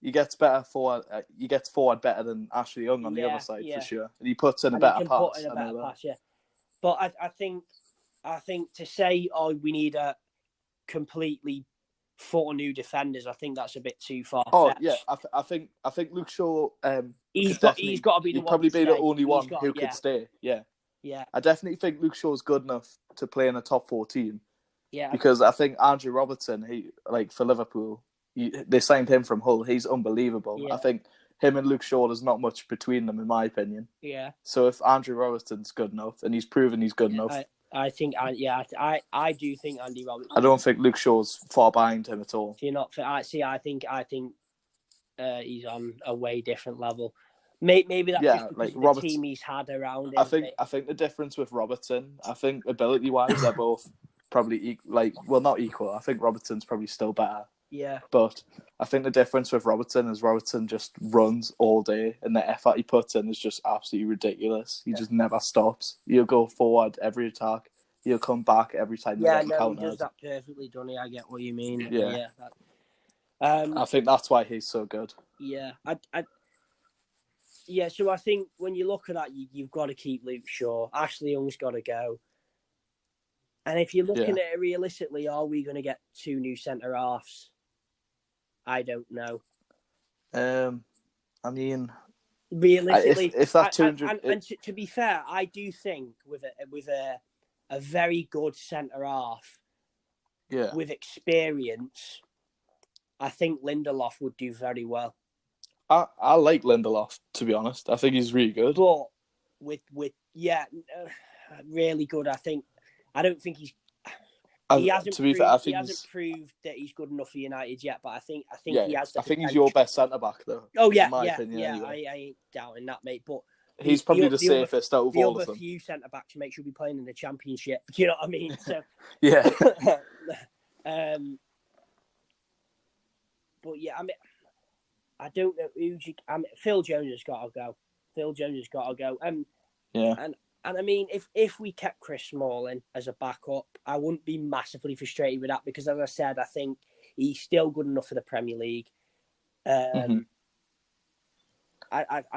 He gets better forward. He gets forward better than Ashley Young on the other side for sure, and he puts in a better pass. But I think to say, oh, we need a completely 4 new defenders, I think that's a bit too far. Oh yeah, I think Luke Shaw. He's got to be the one. He'd probably be the only one who could stay. Yeah. I definitely think Luke Shaw's good enough to play in a top 4 team. Yeah. Because I think Andrew Robertson, for Liverpool, they signed him from Hull. He's unbelievable. Yeah. I think him and Luke Shaw, there's not much between them, in my opinion. Yeah. So if Andrew Robertson's good enough, and he's proven he's good enough, I do think Andy Robertson. I don't think Luke Shaw's far behind him at all. So you're not. I think he's on a way different level. Maybe that's just because of the team he's had around him. I think the difference with Robertson, I think ability-wise, they're both probably not equal. I think Robertson's probably still better. Yeah. But I think the difference with Robertson is Robertson just runs all day, and the effort he puts in is just absolutely ridiculous. He just never stops. He'll go forward every attack. He'll come back every time. He does that perfectly, doesn't he? I get what you mean. Yeah. I think that's why he's so good. Yeah. So I think when you look at that, you've got to keep Luke Shaw. Ashley Young's got to go. And if you're looking at it realistically, are we going to get 2 new centre-halves? I don't know. I mean, realistically, if that 200, and to be fair, I do think with a very good centre half, with experience, I think Lindelof would do very well. I like Lindelof, to be honest. I think he's really good. But really good. I don't think he hasn't proved that he's good enough for United yet, but I think he has the potential. I think he's your best centre-back, though. Oh, yeah, in my opinion, anyway. I ain't doubting that, mate. But he's probably the safest out of all of them. The other few centre-backs make sure he'll be playing in the Championship. Do you know what I mean? So, yeah. But, yeah, I mean, I don't know who Phil Jones has got to go. And I mean, if we kept Chris Smalling as a backup, I wouldn't be massively frustrated with that because, as I said, I think he's still good enough for the Premier League. I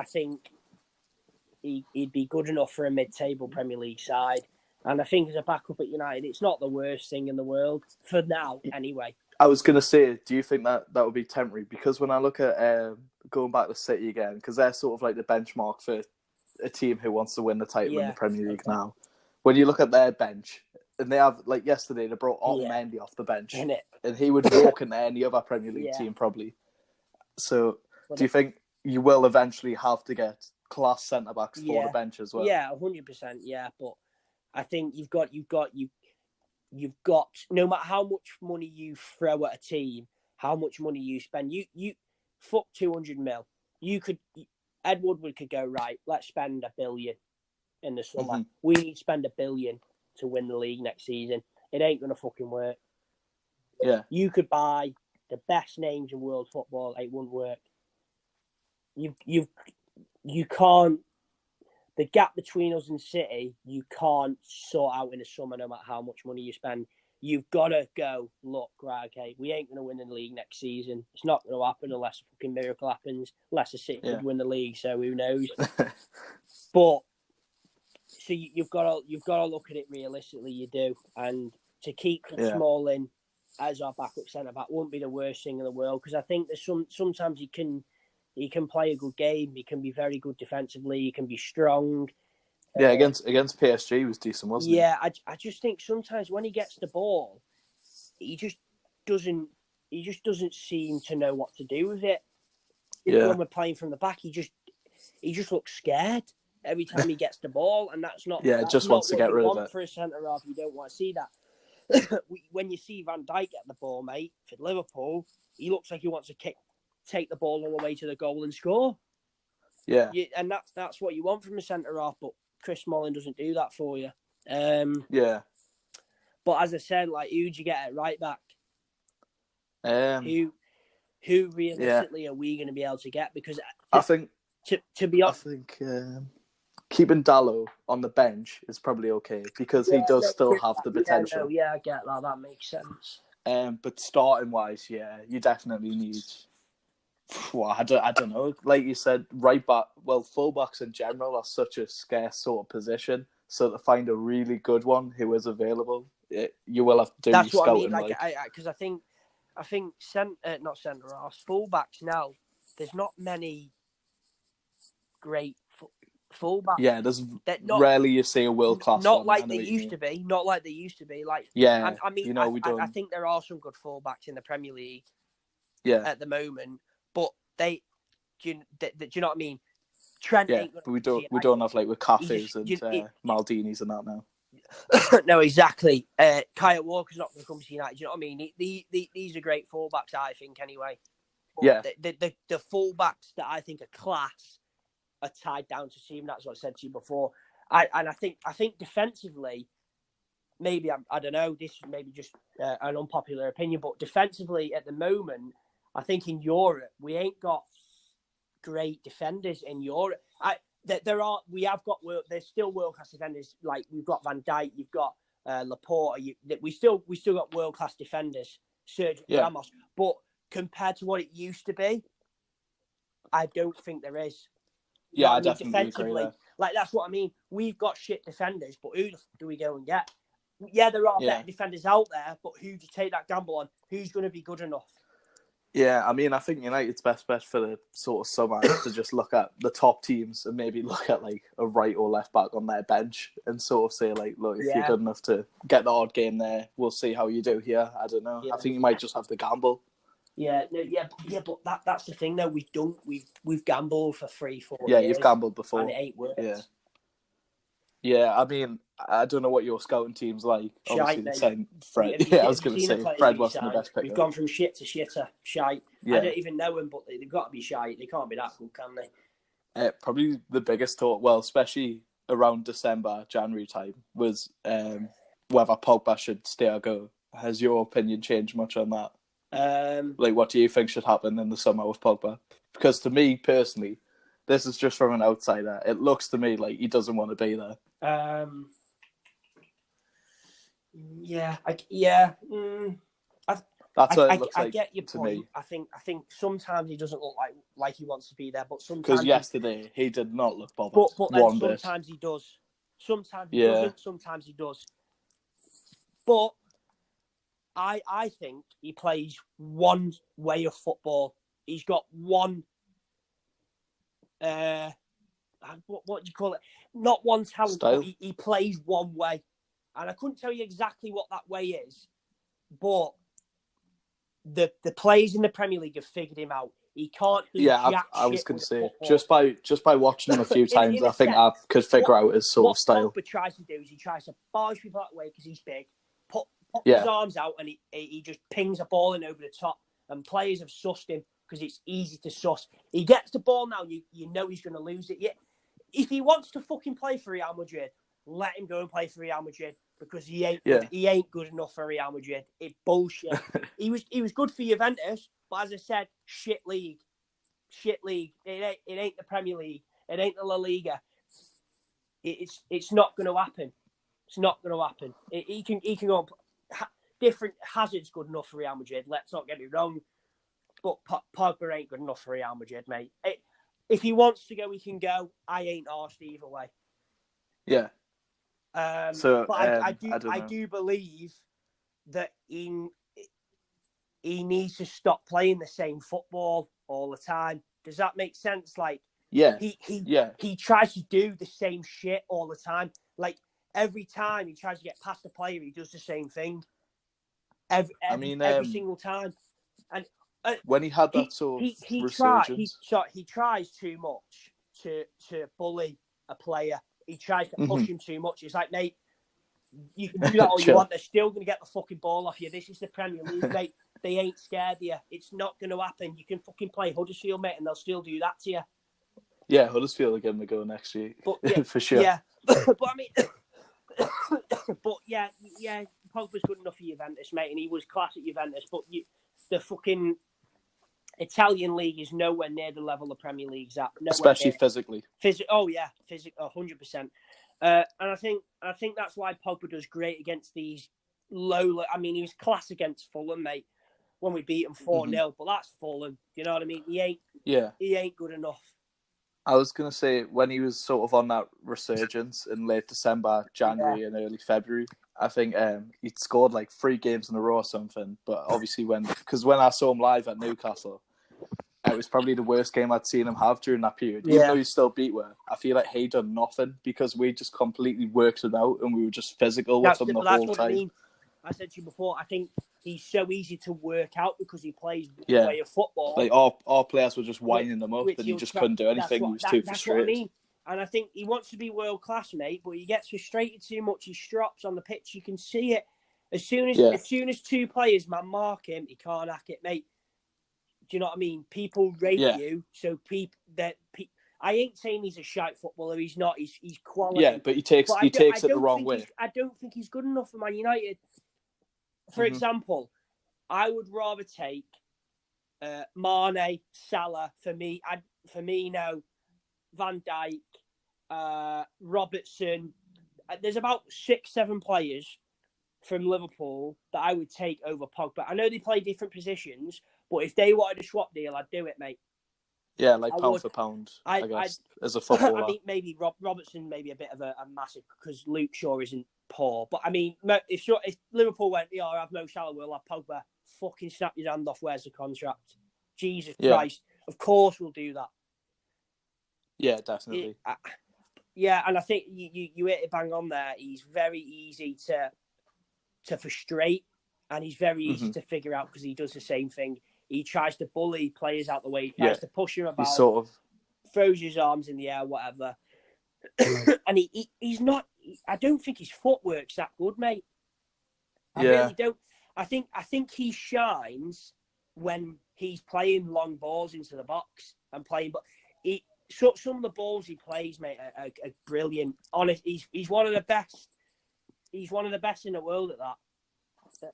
think he'd be good enough for a mid-table Premier League side. And I think as a backup at United, it's not the worst thing in the world, for now, anyway. I was going to say, do you think that would be temporary? Because when I look at going back to City again, because they're sort of like the benchmark for a team who wants to win the title in the Premier League now. When you look at their bench, and they have, like yesterday, they brought Otamendi off the bench. In it. And he would walk into any other Premier League team, probably. So, do you think you will eventually have to get class centre-backs for the bench as well? Yeah, 100%, yeah. But I think you've got, no matter how much money you throw at a team, how much money you spend, you fuck 200 mil. Ed Woodward could go, right, let's spend $1 billion in the summer. Mm-hmm. We need to spend $1 billion to win the league next season. It ain't going to fucking work. Yeah. You could buy the best names in world football. It wouldn't work. You can't. The gap between us and City, you can't sort out in the summer no matter how much money you spend. You've got to go, look, right, okay, we ain't going to win the league next season. It's not going to happen unless a fucking miracle happens. Unless the City would win the league, so who knows? But so you've got to look at it realistically. You do, and to keep Smalling as our backup centre back wouldn't be the worst thing in the world, because I think there's sometimes he can play a good game. He can be very good defensively. He can be strong. Yeah, against PSG he was decent, wasn't he? Yeah, I just think sometimes when he gets the ball, he just doesn't seem to know what to do with it. When we're playing from the back, he just looks scared every time he gets the ball, and that's not. Yeah, just wants to get rid of it. For a centre half, you don't want to see that. When you see Van Dijk get the ball, mate, for Liverpool, he looks like he wants to take the ball all the way to the goal and score. Yeah, and that's what you want from a centre half, but Chris Smalling doesn't do that for you. Yeah. But as I said, like, who'd you get at right back? Who realistically are we going to be able to get? Because I think to be honest, I think keeping Dalot on the bench is probably okay, because he does still have the potential. I get that. That makes sense. But starting wise, you definitely need. Well, I don't know. Like you said, right back. Well, fullbacks in general are such a scarce sort of position. So to find a really good one who is available, you will have to do. That's what scouting, I mean. Because I think not centre halves, fullbacks now. There's not many great fullbacks. Yeah, there's rarely you see a world class. Not like they used to be. Not like they used to be. Like I mean, I think there are some good fullbacks in the Premier League. Yeah. At the moment. But do you know what I mean? Trent ain't but we don't have like with Cafes and Maldinis and that now. No, exactly. Kyle Walker's not going to come to United. Do you know what I mean? These are great fullbacks, I think, anyway. But the fullbacks that I think are class are tied down to team. That's what I said to you before. I think defensively, maybe I don't know. This is maybe just an unpopular opinion, but defensively at the moment, I think in Europe, we ain't got great defenders in Europe. There's still world-class defenders. Like, we've got Van Dijk, you've got Laporte. We still got world-class defenders, Sergio Ramos. But compared to what it used to be, I don't think there is. Yeah, I definitely agree there. Like, that's what I mean. We've got shit defenders, but who do we go and get? Yeah, there are better defenders out there, but who do you take that gamble on? Who's going to be good enough? Yeah, I mean, I think United's best bet for the sort of summer is to just look at the top teams and maybe look at like a right or left back on their bench and sort of say like, look, if you're good enough to get the odd game there, we'll see how you do here. I don't know. I think you might just have to gamble. But that's the thing though. We've gambled for 3-4 years. Yeah, you've gambled before, and it ain't worked. Yeah, I mean, I don't know what your scouting team's like. Obviously, the same Fred. I was going to say Fred wasn't the best pick. We've gone from shit to shitter. Shite. Yeah. I don't even know him, but they've got to be shite. They can't be that good, can they? Probably the biggest talk, well, especially around December, January time, was whether Pogba should stay or go. Has your opinion changed much on that? Like, what do you think should happen in the summer with Pogba? Because to me, personally, this is just from an outsider. It looks to me like he doesn't want to be there. I get your point. Me. I think sometimes he doesn't look like he wants to be there, but sometimes because yesterday he did not look bothered. But sometimes he does. Sometimes he doesn't. Sometimes he does. But I think he plays one way of football. He's got one. What do you call it? Not one talent, but he plays one way. and I couldn't tell you exactly what that way is, but the players in the Premier League have figured him out. He can't do jack I was shit going with to say football. just by watching him a few times, I think I could figure out his sort of style. What Pogba tries to do is he tries to barge people that way because he's big, put his arms out, and he just pings a ball in over the top. And players have sussed him because it's easy to suss. He gets the ball now, you know he's going to lose it. Yeah, if he wants to fucking play for Real Madrid, let him go and play for Real Madrid because he ain't good enough for Real Madrid. It's bullshit. he was good for Juventus, but as I said, shit league. It ain't the Premier League. It ain't the La Liga. It's not going to happen. It's not going to happen. He can go different. Hazard's good enough for Real Madrid. Let's not get it wrong. But Pogba ain't good enough for Real Madrid, mate. If he wants to go, he can go. I ain't arsed either way. Yeah. But I do believe that he needs to stop playing the same football all the time. Does that make sense? Like, he tries to do the same shit all the time. Like, every time he tries to get past the player, he does the same thing. Every single time. And when he had that sort of resurgence, he tries too much to bully a player. He tries to push him too much. It's like, mate, you can do that all you want. They're still going to get the fucking ball off you. This is the Premier League, mate. They ain't scared of you. It's not going to happen. You can fucking play Huddersfield, mate, and they'll still do that to you. Yeah, Huddersfield will give him a go next year, for sure. Yeah, but I mean, Pogba's good enough for Juventus, mate, and he was class at Juventus. But the fucking Italian league is nowhere near the level the Premier League's at. Especially physically. Oh yeah, 100%. And I think that's why Pogba does great against these low. I mean, he was class against Fulham, mate, when we beat him 4-0. But that's Fulham. You know what I mean? He ain't good enough. I was going to say, when he was sort of on that resurgence in late December, January and early February, I think he'd scored like 3 games in a row or something. But obviously when I saw him live at Newcastle, it was probably the worst game I'd seen him have during that period. Even though he still beat her, I feel like he done nothing because we just completely worked it out and we were just physical with him the whole time. I mean. I said to you before, I think he's so easy to work out because he plays one way of football. Like our players were just winding them up and he just couldn't do anything. He was too frustrated. That's what I mean. And I think he wants to be world class, mate, but he gets frustrated too much. He strops on the pitch. You can see it. As soon as 2 players mark him, he can't hack it, mate. Do you know what I mean? People rate you, so I ain't saying he's a shite footballer. He's not. He's quality. Yeah, but he takes it the wrong way. I don't think he's good enough for Man United. For example, I would rather take Mane, Salah, Firmino, Van Dijk, Robertson. There's about 6-7 players from Liverpool that I would take over Pogba. I know they play different positions, but if they wanted a swap deal, I'd do it, mate. Yeah, like pound for pound, I guess, as a footballer. I mean, maybe Robertson may be a bit of a massive because Luke Shaw isn't poor. But I mean, if Liverpool went, I'll have Mo Salah, we'll have Pogba, fucking snap your hand off, where's the contract? Jesus Christ. Of course we'll do that. Yeah, definitely. And I think you hit it bang on there. He's very easy to frustrate and he's very easy to figure out because he does the same thing. He tries to bully players out the way. He tries to push him about. He sort of throws his arms in the air, whatever. And he's not. I don't think his footwork's that good, mate. I really don't. I think he shines when he's playing long balls into the box and playing. But some of the balls he plays, mate, are brilliant. Honest, he's one of the best. He's one of the best in the world at that.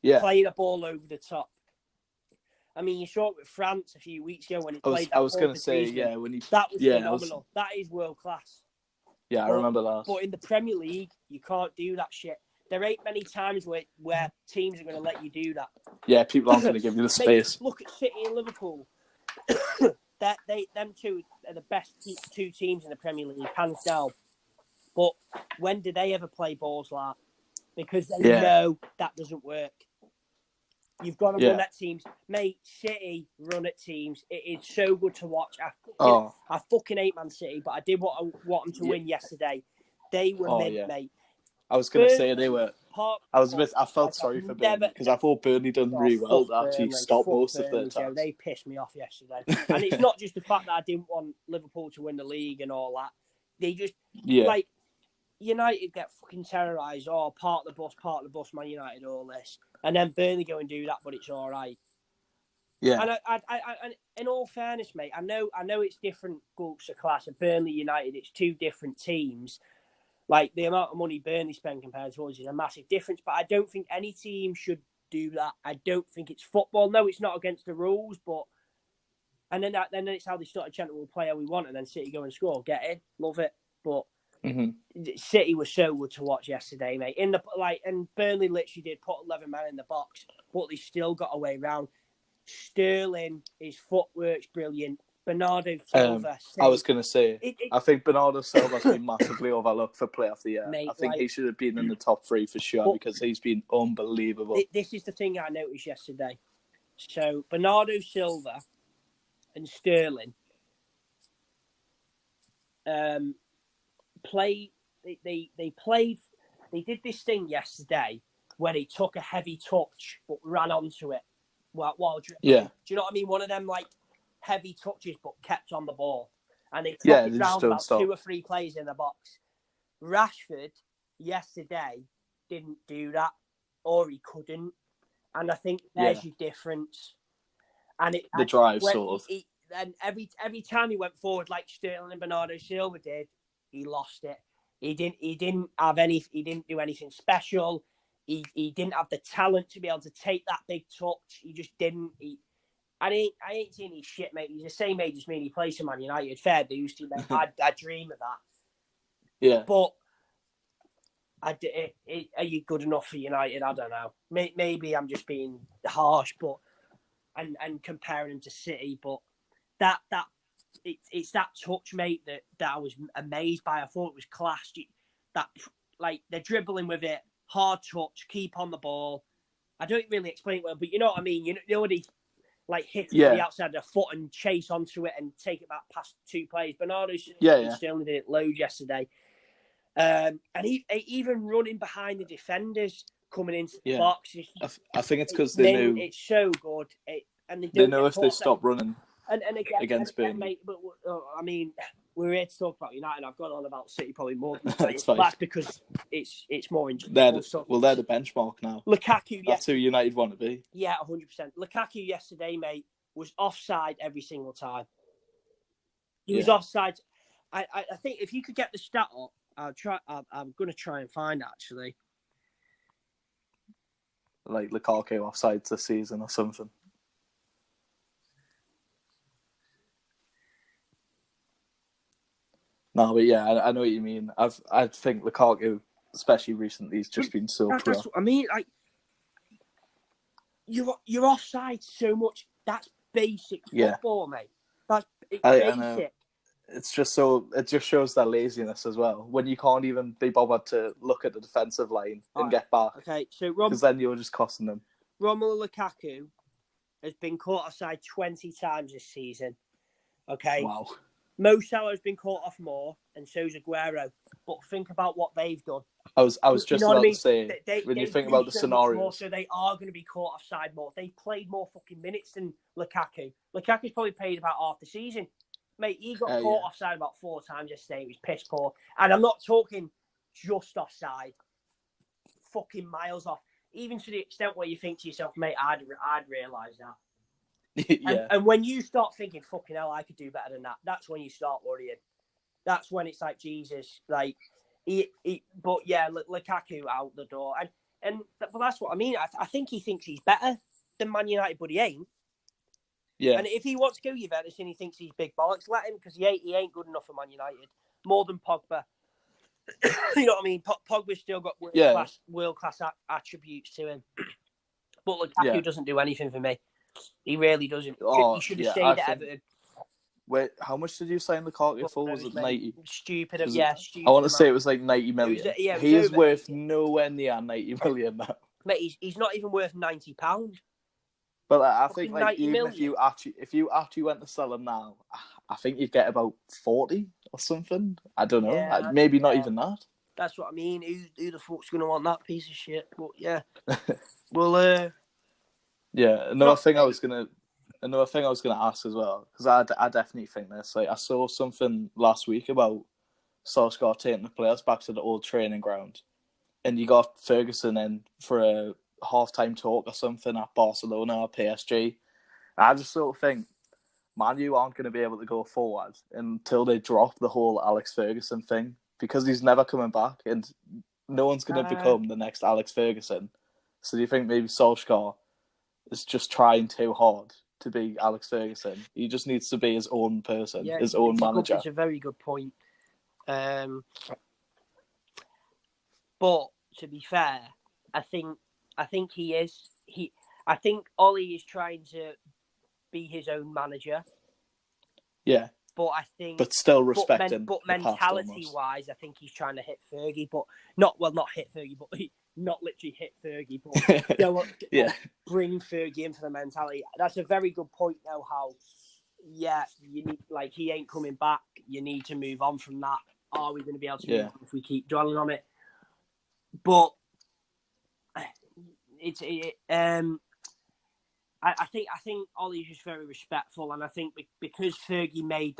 Yeah, playing a ball over the top. I mean, you saw it with France a few weeks ago when he played that. I was going to say, that was phenomenal. That is world class. Yeah, I remember that. But in the Premier League, you can't do that shit. There ain't many times where teams are going to let you do that. Yeah, people aren't going to give you the space. Look at City and Liverpool. Them two are the best 2 teams in the Premier League, hands down. But when do they ever play balls like that? Because they know that doesn't work. You've got to run at teams. Mate, City run at teams. It is so good to watch. I fucking hate Man City, but I did want them to win yesterday. They were mint, mate. I was going to say they were. I felt like, sorry for Burnley because I thought Burnley done really well to actually stop most of their attacks. They pissed me off yesterday. And it's not just the fact that I didn't want Liverpool to win the league and all that. They just, like, United get fucking terrorised. Oh, park the bus, Man United, all this. And then Burnley go and do that, but it's all right. Yeah. And and in all fairness, mate, I know it's different groups of class. At Burnley United, it's two different teams. Like, the amount of money Burnley spend compared to us is a massive difference. But I don't think any team should do that. I don't think it's football. No, it's not against the rules, but... And then it's how they started chanting, we'll play how we want, and then City go and score. Get in. Love it. But City was so good to watch yesterday, mate. And Burnley literally did put 11 men in the box, but they still got away round. Sterling, his footwork's brilliant. Bernardo Silva. I was going to say, I think Bernardo Silva's been massively overlooked for Player of the Year. Mate, I think he should have been in the top 3 for sure because he's been unbelievable. This is the thing I noticed yesterday. So, Bernardo Silva and Sterling they did this thing yesterday where they took a heavy touch but ran onto it while dribbling. Do you know what I mean? One of them, like, heavy touches but kept on the ball, and they took it round about 2 or 3 players in the box. Rashford yesterday didn't do that, or he couldn't, and I think there's your difference. And the drive sort of. And every time he went forward, like Sterling and Bernardo Silva did, he lost it. He didn't do anything special. He didn't have the talent to be able to take that big touch. He just didn't. I ain't seen his shit, mate. He's the same age as me. And he plays for Man United. Fair dues to him. I dream of that. Yeah. But are you good enough for United? I don't know. Maybe I'm just being harsh, but and comparing him to City. But it's that touch, mate, that I was amazed by. I thought it was class. That, like, they're dribbling with it, hard touch, keep on the ball. I don't really explain it well, but you know what I mean. You know what he, like, hit it with the outside of the foot and chase onto it and take it back past 2 players. Bernardo Sterling did it loads yesterday. And he even running behind the defenders, coming into the box. I think it's because they knew it's so good. They know if they stop running and again, against Burnley. Mate, but I mean, we're here to talk about United. I've gone on about City probably more than That's because it's more interesting. They're the benchmark now. Lukaku, that's who United want to be. Yeah, 100%. Lukaku yesterday, mate, was offside every single time. He was offside. I think if you could get the stat up, I'm going to try and find actually. Like Lukaku offside this season or something. No, but yeah, I know what you mean. I think Lukaku, especially recently, has just been so poor. That's what I mean. Like, you're offside so much. That's basic football, mate. That's basic. It's just so. It just shows their laziness as well. When you can't even be bothered to look at the defensive line and get back. Okay, so because then you're just costing them. Romelu Lukaku has been caught offside 20 times this season. Okay. Wow. Mo Salah's been caught off more, and so's Aguero. But think about what they've done. I was just about to say, when you think about the scenarios. More, so they are going to be caught offside more. They played more fucking minutes than Lukaku. Lukaku's probably played about half the season. Mate, he got caught offside about 4 times yesterday. He was piss poor. And I'm not talking just offside. Fucking miles off. Even to the extent where you think to yourself, mate, I'd realise that. And when you start thinking, fucking hell, I could do better than that, that's when you start worrying. That's when it's like, Jesus, like, but yeah, Lukaku out the door. But that's what I mean. I think he thinks he's better than Man United, but he ain't. Yeah. And if he wants to go Juventus and he thinks he's big bollocks, let him, because he ain't good enough for Man United. More than Pogba. You know what I mean? Pogba's still got world-class attributes to him. But Lukaku doesn't do anything for me. He really doesn't. He should have stayed at Everton. Wait, how much did you sign Lukaku for? Was it 90? Stupid. I want to say it was like 90 million. He is worth nowhere near 90 million now. Mate, he's not even worth £90. But I think, like, even if you actually went to sell him now, I think you'd get about 40 or something. I don't know. Maybe not even that. That's what I mean. Who the fuck's going to want that piece of shit? But yeah. Well, yeah, another thing I was gonna ask as well, because I definitely think this. Like, I saw something last week about Solskjaer taking the players back to the old training ground, and you got Ferguson in for a half-time talk or something at Barcelona or PSG. I just sort of think Man U aren't going to be able to go forward until they drop the whole Alex Ferguson thing, because he's never coming back, and no one's going to become the next Alex Ferguson. So do you think maybe Solskjaer is just trying too hard to be Alex Ferguson? He just needs to be his own person, his own manager. It's a very good point. But to be fair, I think he is. I think Ollie is trying to be his own manager. Yeah. But I think, but still respecting. But mentality-wise, I think he's trying to hit Fergie, but not hit Fergie, but not literally hit Fergie, but bring Fergie in for the mentality. That's a very good point now. How, you need, like, he ain't coming back. You need to move on from that. Are we going to be able to move on if we keep dwelling on it? But I think Ollie's just very respectful, and I think because Fergie made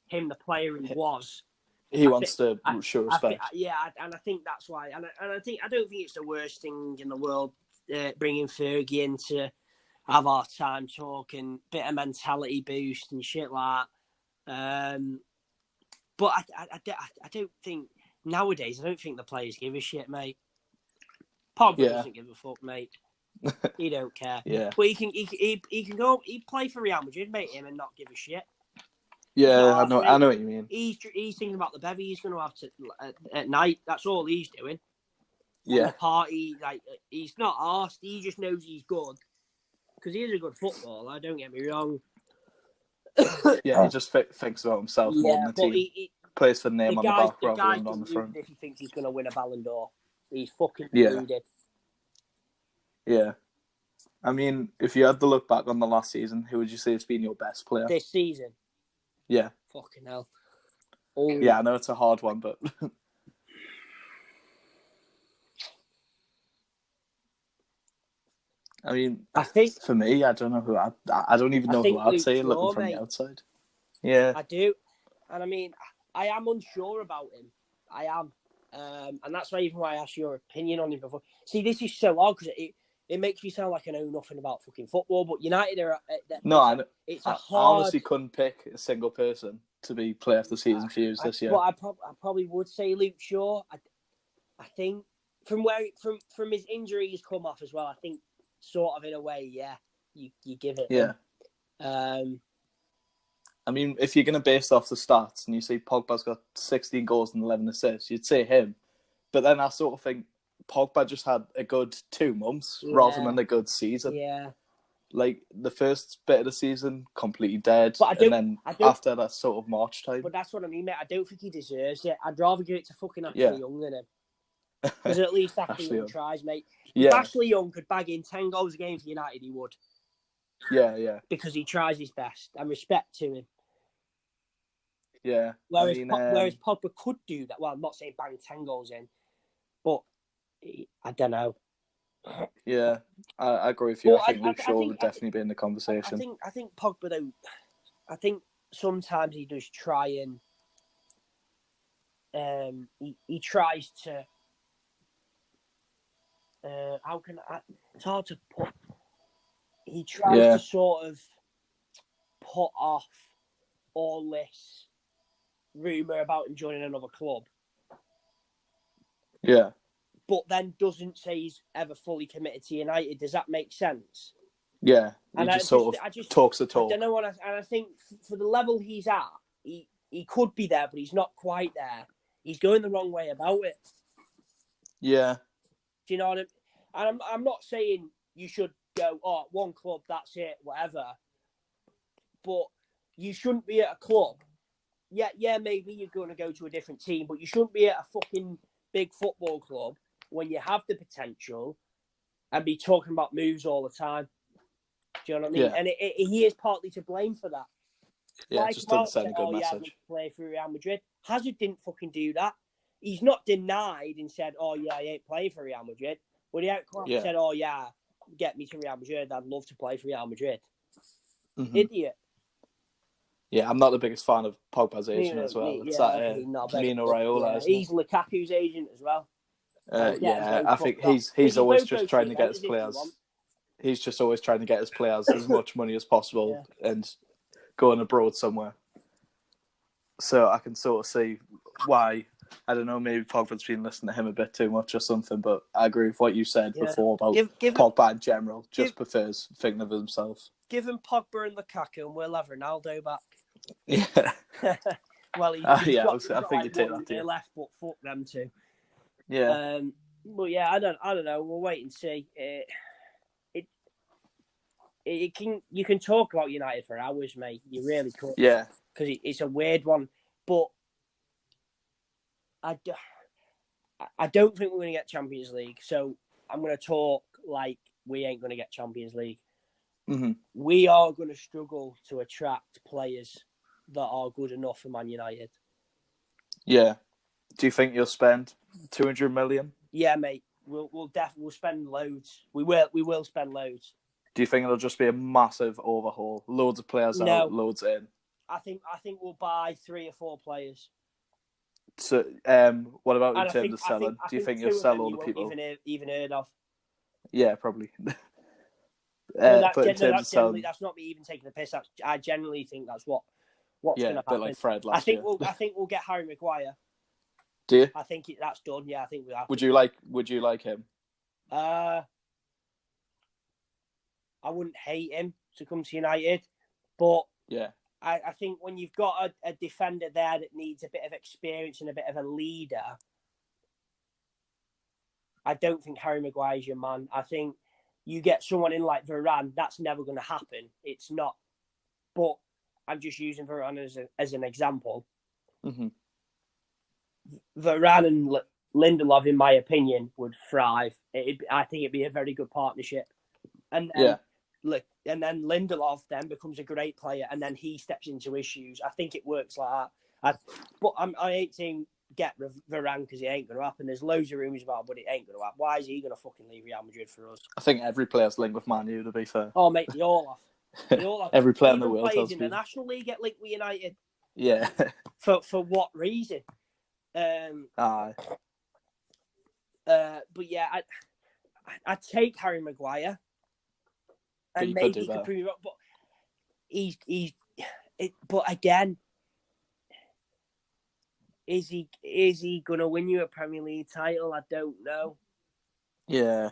him the player he was, he wants to show respect. And I think that's why. And I don't think it's the worst thing in the world bringing Fergie in to have our time talking, bit of mentality boost and shit like that. But I don't think nowadays. I don't think the players give a shit, mate. Pogba doesn't give a fuck, mate. He don't care. Yeah. But he can go. He play for Real Madrid, mate, him, and not give a shit. Yeah, I know what you mean. He's thinking about the bevy he's going to have at night. That's all he's doing. Yeah. The party, like, he's not arsed. He just knows he's good because he is a good footballer. Don't get me wrong. Yeah, he just thinks about himself more than the team. He plays for the name on the back rather than on the front. If he thinks he's going to win a Ballon d'Or, he's fucking deluded. Yeah. I mean, if you had to look back on the last season, who would you say has been your best player? This season? Yeah. Fucking hell. Yeah, I know it's a hard one, but... I mean, I think for me, I don't know who I don't even know who I'd say looking from the outside. Yeah. I do. And I mean, I am unsure about him. I am. And that's even why I asked your opinion on him before. See, this is so odd because it makes me sound like I know nothing about fucking football, but United are... I honestly couldn't pick a single person to be player of the season for you this year. But I probably would say Luke Shaw. I think from his injury he's come off as well, I think sort of in a way, you give it. Yeah. I mean, if you're going to base off the stats and you say Pogba's got 16 goals and 11 assists, you'd say him. But then I sort of think Pogba just had a good 2 months rather than a good season. Yeah. Like, the first bit of the season, completely dead. And then after that sort of March time. But that's what I mean, mate. I don't think he deserves it. I'd rather give it to fucking Ashley Young than him. Because at least Ashley Young tries, mate. If Ashley Young could bag in 10 goals a game for United, he would. Yeah. Because he tries his best. And respect to him. Yeah. Whereas Pogba could do that. Well, I'm not saying bang 10 goals in. But I don't know. Yeah, I agree with you. I think Luke Shaw would definitely be in the conversation. I think Pogba, though, I think sometimes he does try and he tries to it's hard to put. He tries to sort of put off all this rumour about him joining another club. Yeah. But then doesn't say he's ever fully committed to United. Does that make sense? Yeah. He just talks the talk. I don't know and I think for the level he's at, he could be there, but he's not quite there. He's going the wrong way about it. Yeah. Do you know what I mean? And I'm not saying you should go, one club, that's it, whatever. But you shouldn't be at a club. Yeah, maybe you're going to go to a different team, but you shouldn't be at a fucking big football club when you have the potential and be talking about moves all the time. Do you know what I mean? Yeah. And he is partly to blame for that. Yeah, just doesn't send a good message. Yeah, play for Real Madrid. Hazard didn't fucking do that. he's not denied and said, "Oh yeah, I ain't playing for Real Madrid," but he out said, "Oh yeah, get me to Real Madrid. I'd love to play for Real Madrid." Mm-hmm. Idiot. Yeah, I'm not the biggest fan of Pogba's agent as well. It's Mino Raiola. Yeah. He's Lukaku's agent as well. I think he's always just trying to get his players. He's just always trying to get his players as much money as possible and going abroad somewhere. So I can sort of see why. I don't know, maybe Pogba's been listening to him a bit too much or something, but I agree with what you said before about Pogba in general. Just prefers thinking of himself. Give him Pogba and Lukaku and we'll have Ronaldo back. Yeah. Well, I think you take that too. Left, but fuck them too. Yeah. But yeah, I don't know. We'll wait and see. You can talk about United for hours, mate. You really could. Yeah. Because it's a weird one, but I don't think we're going to get Champions League. So I'm going to talk like we ain't going to get Champions League. Mm-hmm. We are going to struggle to attract players that are good enough for Man United. Yeah. Do you think you'll spend 200 million? Yeah, mate. We'll spend loads. We will spend loads. Do you think it'll just be a massive overhaul? Loads of players out, loads in. I think we'll buy 3 or 4 players. So, what about in terms of selling? Do you think you'll sell all the people? Even heard of? Yeah, probably. That's not me even taking the piss. I generally think that's what's going to happen. Like Fred last year. I think we'll get Harry Maguire. Do you? I think that's done. Yeah, I think we have. Would you like him? I wouldn't hate him to come to United, but yeah, I think when you've got a defender there that needs a bit of experience and a bit of a leader, I don't think Harry Maguire's your man. I think you get someone in like Varane, that's never going to happen. It's not. But I'm just using Varane as an example. Mm-hmm. Varane and Lindelof, in my opinion, would thrive. I think it'd be a very good partnership. And then, and then Lindelof then becomes a great player, and then he steps into his shoes. I think it works like that. But I ain't saying get Varane because it ain't going to happen. There's loads of rumours about it, but it ain't going to happen. Why is he going to fucking leave Real Madrid for us? I think every player's linked with Man U, to be fair. Oh, mate, they all have. Every player in the world players in the National League get linked with United. Yeah. For what reason? But yeah, I'd take Harry Maguire, and maybe he could prove it. But but again, is he gonna win you a Premier League title? I don't know. Yeah.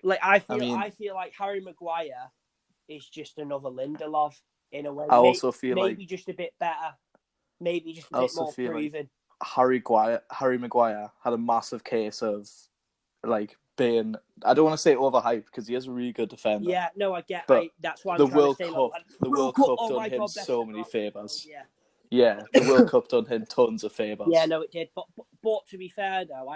Like I feel like Harry Maguire is just another Lindelof in a way. I also feel maybe just a bit better, maybe just a bit more proven. Harry Maguire had a massive case of like being, I don't want to say overhyped because he is a really good defender. Yeah, no, I get. That's why the World Cup done him so many favours. Yeah, the World Cup done him tons of favours. Yeah, no, it did. But to be fair though,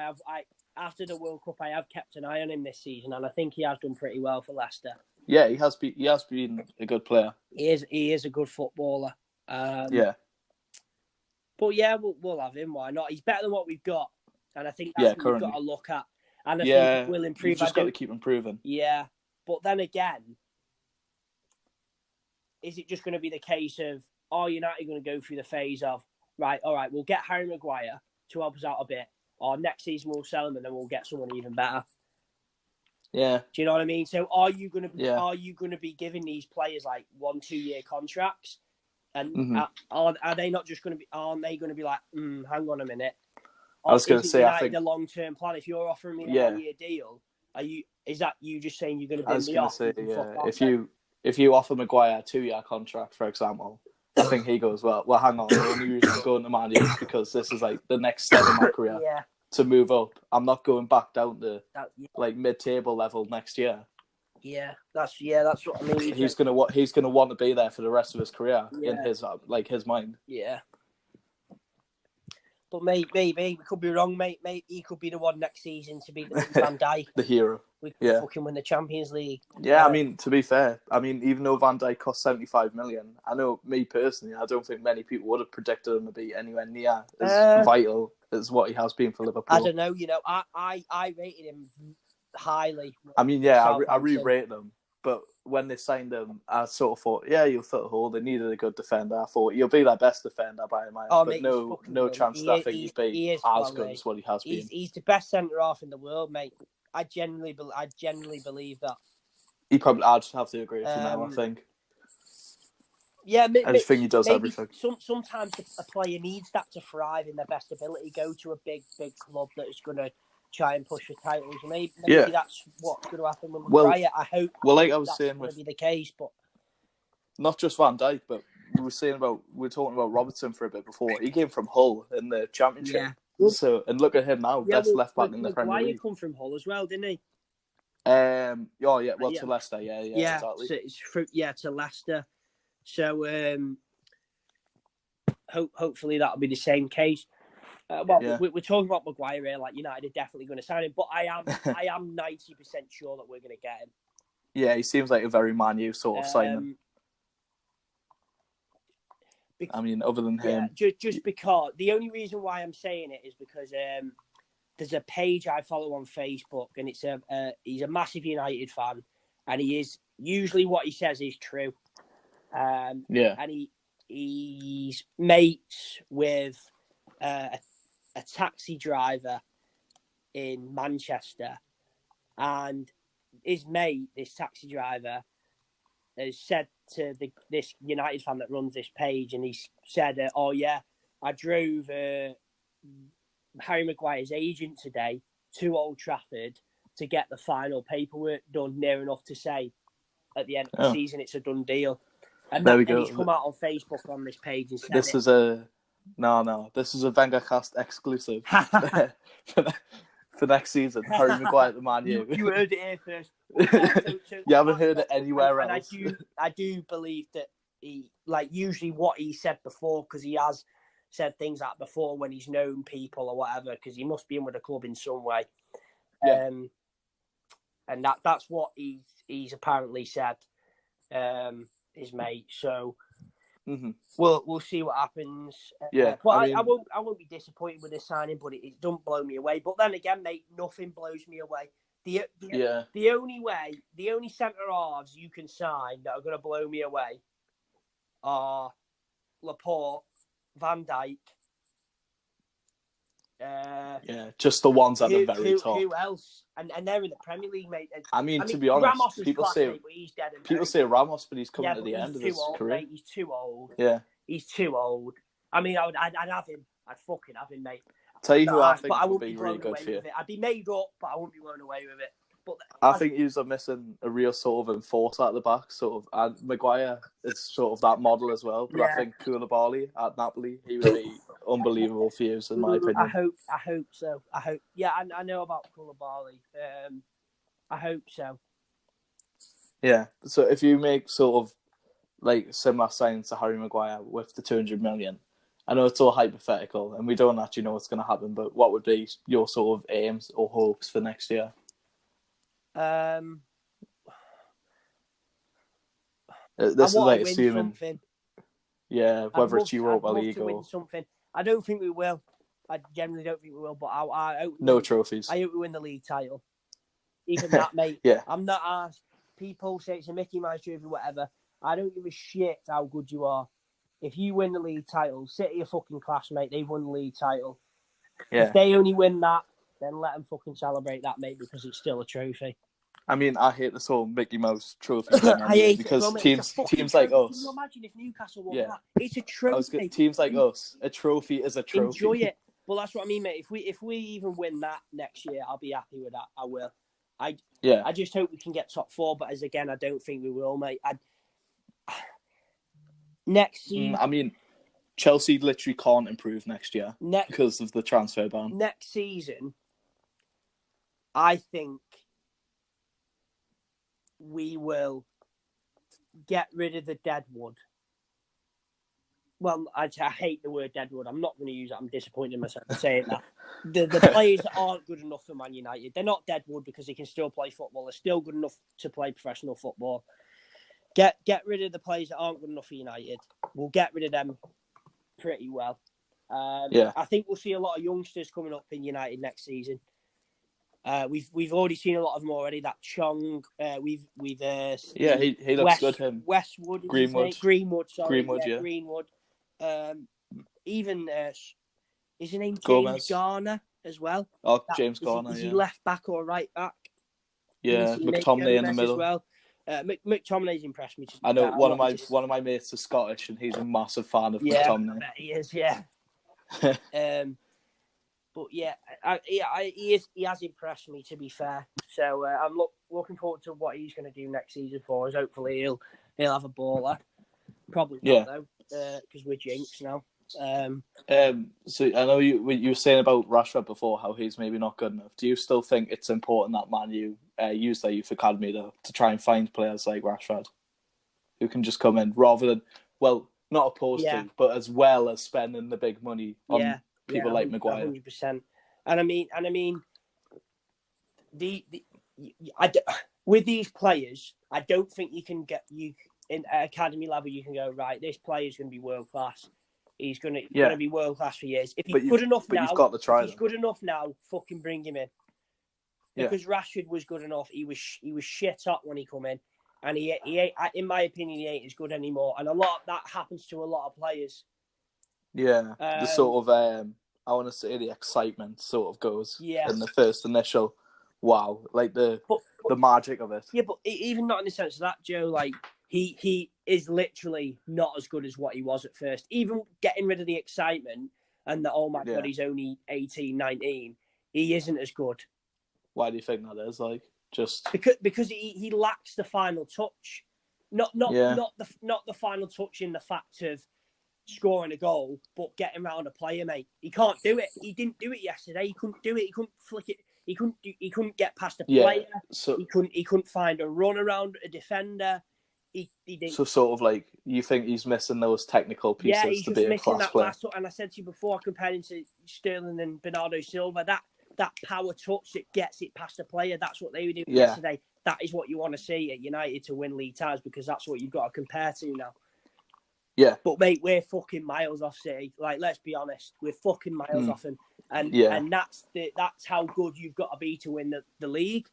after the World Cup, I have kept an eye on him this season, and I think he has done pretty well for Leicester. Yeah, he has been a good player. He is a good footballer. Yeah. But yeah, we'll have him. Why not? He's better than what we've got, and I think that's what we've got to look at. And I think we'll improve. You've just got to keep improving. Yeah, but then again, is it just going to be the case of United going to go through the phase of right? All right, we'll get Harry Maguire to help us out a bit, or next season we'll sell him and then we'll get someone even better. Yeah. Do you know what I mean? So are you going to be giving these players like 1-2 year contracts? And are they not just going to be? Aren't they going to be like, hang on a minute? I was going to say, I think the long-term plan. If you're offering me a 1-year deal, is that you just saying you're going to bin me off? I was going to say, if you offer Maguire a 2-year contract, for example, I think he goes, well, hang on, the only reason I'm going to Man U is because this is like the next step in my career to move up. I'm not going back down to like mid-table level next year. Yeah, that's what I mean. He's gonna want to be there for the rest of his career in his mind. Yeah. But maybe we could be wrong, mate. He could be the one next season to be the Van Dijk, the hero. We could fucking win the Champions League. Yeah, I mean, to be fair, even though Van Dijk cost 75 million, I know me personally, I don't think many people would have predicted him to be anywhere near as vital as what he has been for Liverpool. I don't know. I rated him highly. I mean, I re-rated him. But when they signed him, I sort of thought, you'll fit the hole. They needed a good defender. I thought, he'll be their best defender by a mile. But no chance that I think he'd be as good as what he has been. He's the best centre-half in the world, mate. I genuinely believe that. I'd just have to agree with you now, I think. Yeah, I just think he does everything. Sometimes a player needs that to thrive in their best ability. Go to a big club that is going to try and push for titles. Maybe that's what's going to happen with Maguire. I hope. Well, like I was saying, going to be the case, but not just Van Dijk, but we were talking about Robertson for a bit before. He came from Hull in the Championship. Yeah. So, and look at him now, best left back in the Premier League. Maguire come from Hull as well, didn't he? To Leicester, exactly. To Leicester. So, hopefully that'll be the same case. We're talking about Maguire here, like United are definitely going to sign him, but I am 90% sure that we're going to get him. Yeah, he seems like a very Man U sort of signing. Other than him, just because the only reason why I'm saying it is because there's a page I follow on Facebook, and he's a massive United fan, and he is usually what he says is true. And he's mates with a taxi driver in Manchester, and his mate, this taxi driver, has said to this United fan that runs this page, and he said, I drove Harry Maguire's agent today to Old Trafford to get the final paperwork done, near enough to say at the end of the season it's a done deal. And there we go. He's come out on Facebook on this page and said this is a Vengacast exclusive for next season. Harry Maguire at the Man U. You heard it here first. You haven't heard it anywhere else. I do believe that he, like, usually what he said before, because he has said things like before when he's known people or whatever, because he must be in with the club in some way. Yeah. And that's what he's apparently said, his mate. So we'll see what happens. I won't be disappointed with this signing, but it don't blow me away. But then again, mate, nothing blows me away. The only centre halves you can sign that are going to blow me away are Laporte, Van Dijk. Just the ones at the very top. Who else? And they're in the Premier League, mate. To be honest, Ramos people say Ramos, but he's coming to the end of his career. Mate, he's too old. Yeah, he's too old. I'd have him. I'd fucking have him, mate. Tell you who I think would be really good for you. I'd be made up, but I won't be blown away with it. But I think you're missing a real sort of enforcer at the back, and Maguire is sort of that model as well. But I think Koulibaly at Napoli, he would be unbelievable for you, in my opinion. I hope so. I know about Koulibaly. I hope so. Yeah. So if you make sort of like similar signings to Harry Maguire with the 200 million, I know it's all hypothetical and we don't actually know what's going to happen, but what would be your sort of aims or hopes for next year? This is like assuming something. Yeah, whether it's Europa League or something. I don't think we will. I generally don't think we will, but I hope no trophies. I hope we win the league title. Even that, mate. Yeah. I'm not asked. People say it's a Mickey Mouse trophy, whatever. I don't give a shit how good you are. If you win the league title, City are fucking class, mate. They've won the league title. Yeah. If they only win that, then let them fucking celebrate that, mate, because it's still a trophy. I hate this whole Mickey Mouse trophy thing. I hate because it, teams like us. Can you imagine if Newcastle won that? It's a trophy. Teams like us, a trophy is a trophy. Enjoy it. Well, that's what I mean, mate. If we even win that next year, I'll be happy with that. I will. I just hope we can get top four, but I don't think we will, mate. Next season, Chelsea literally can't improve next year because of the transfer ban. Next season, I think we will get rid of the dead wood well, I hate the word deadwood. I'm not going to use it. I'm disappointed in myself for saying that. The players aren't good enough for Man United. They're not deadwood because they can still play football. They're still good enough to play professional football. Get rid of the players that aren't good enough for United. We'll get rid of them pretty well. I think we'll see a lot of youngsters coming up in United next season. We've already seen a lot of them already. That Chong, he looks good. Him Westwood, Greenwood, Greenwood. Even is his name James Garner as well? Oh, James Garner. Is he left back or right back? Yeah, McTominay in the middle as well. McTominay's impressed me. I know one of my mates is Scottish, and he's a massive fan of McTominay. I bet he is. Yeah. But yeah, he has impressed me, to be fair. So I'm looking forward to what he's going to do next season for us. Hopefully he'll have a baller. Probably not though, because we're jinxed now. So I know you were saying about Rashford before, how he's maybe not good enough. Do you still think it's important that Man U use their youth academy to try and find players like Rashford who can just come in rather than, well, not opposed to, but as well as spending the big money on people like Maguire? 100%. And I mean, with these players, I don't think you can get in academy level. You can go right. This player is going to be world class. He's going to be world class for years. If he's good enough now, you've got to try. If he's good enough now, fucking bring him in. Because Rashford was good enough. He was shit hot when he come in, and he in my opinion, he ain't as good anymore. And a lot of that happens to a lot of players. Yeah, the sort of I want to say the excitement sort of goes in the first initial wow, like the magic of it. Yeah, but even not in the sense of that, Joe. Like he is literally not as good as what he was at first. Even getting rid of the excitement and that, oh my God, he's only 18, 19, he isn't as good. Why do you think that is? Like, just because he lacks the final touch. Not the final touch in the fact of scoring a goal, but getting around a player, mate. He can't do it. He didn't do it yesterday. He couldn't do it. He couldn't flick it. He couldn't get past a player. So he couldn't find a run around a defender. He didn't. So sort of like, you think he's missing those technical pieces to be a class player? Last touch. And I said to you before, I compared him to Sterling and Bernardo Silva. That power touch that gets it past a player, that's what they were doing yesterday. That is what you want to see at United to win league titles, because that's what you've got to compare to now. Yeah. But mate, we're fucking miles off City. Like, let's be honest, we're fucking miles off them. And that's how good you've got to be to win the league.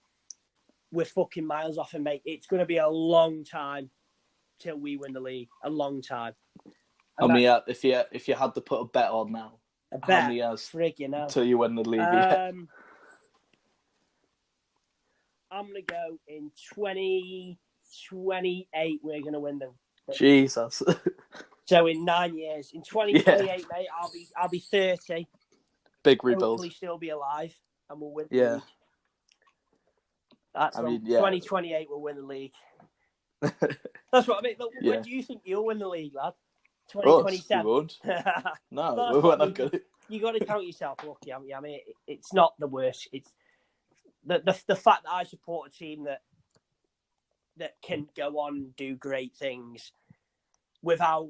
We're fucking miles off them, mate. It's going to be a long time till we win the league. A long time. And I mean, if you had to put a bet on now, how many years till you win the league? I'm going to go in 2028. We're going to win the league. Jesus. So in 9 years, in 2028, mate, I'll be 30. Big rebuild. Hopefully, still be alive, and we'll win the league. That's 2028. We'll win the league. That's what I mean. Look, when do you think you'll win the league, lad? 2027. We won't. No, we're not good. You got to count yourself lucky, haven't you? I mean, it's not the worst. It's the fact that I support a team that can go on and do great things without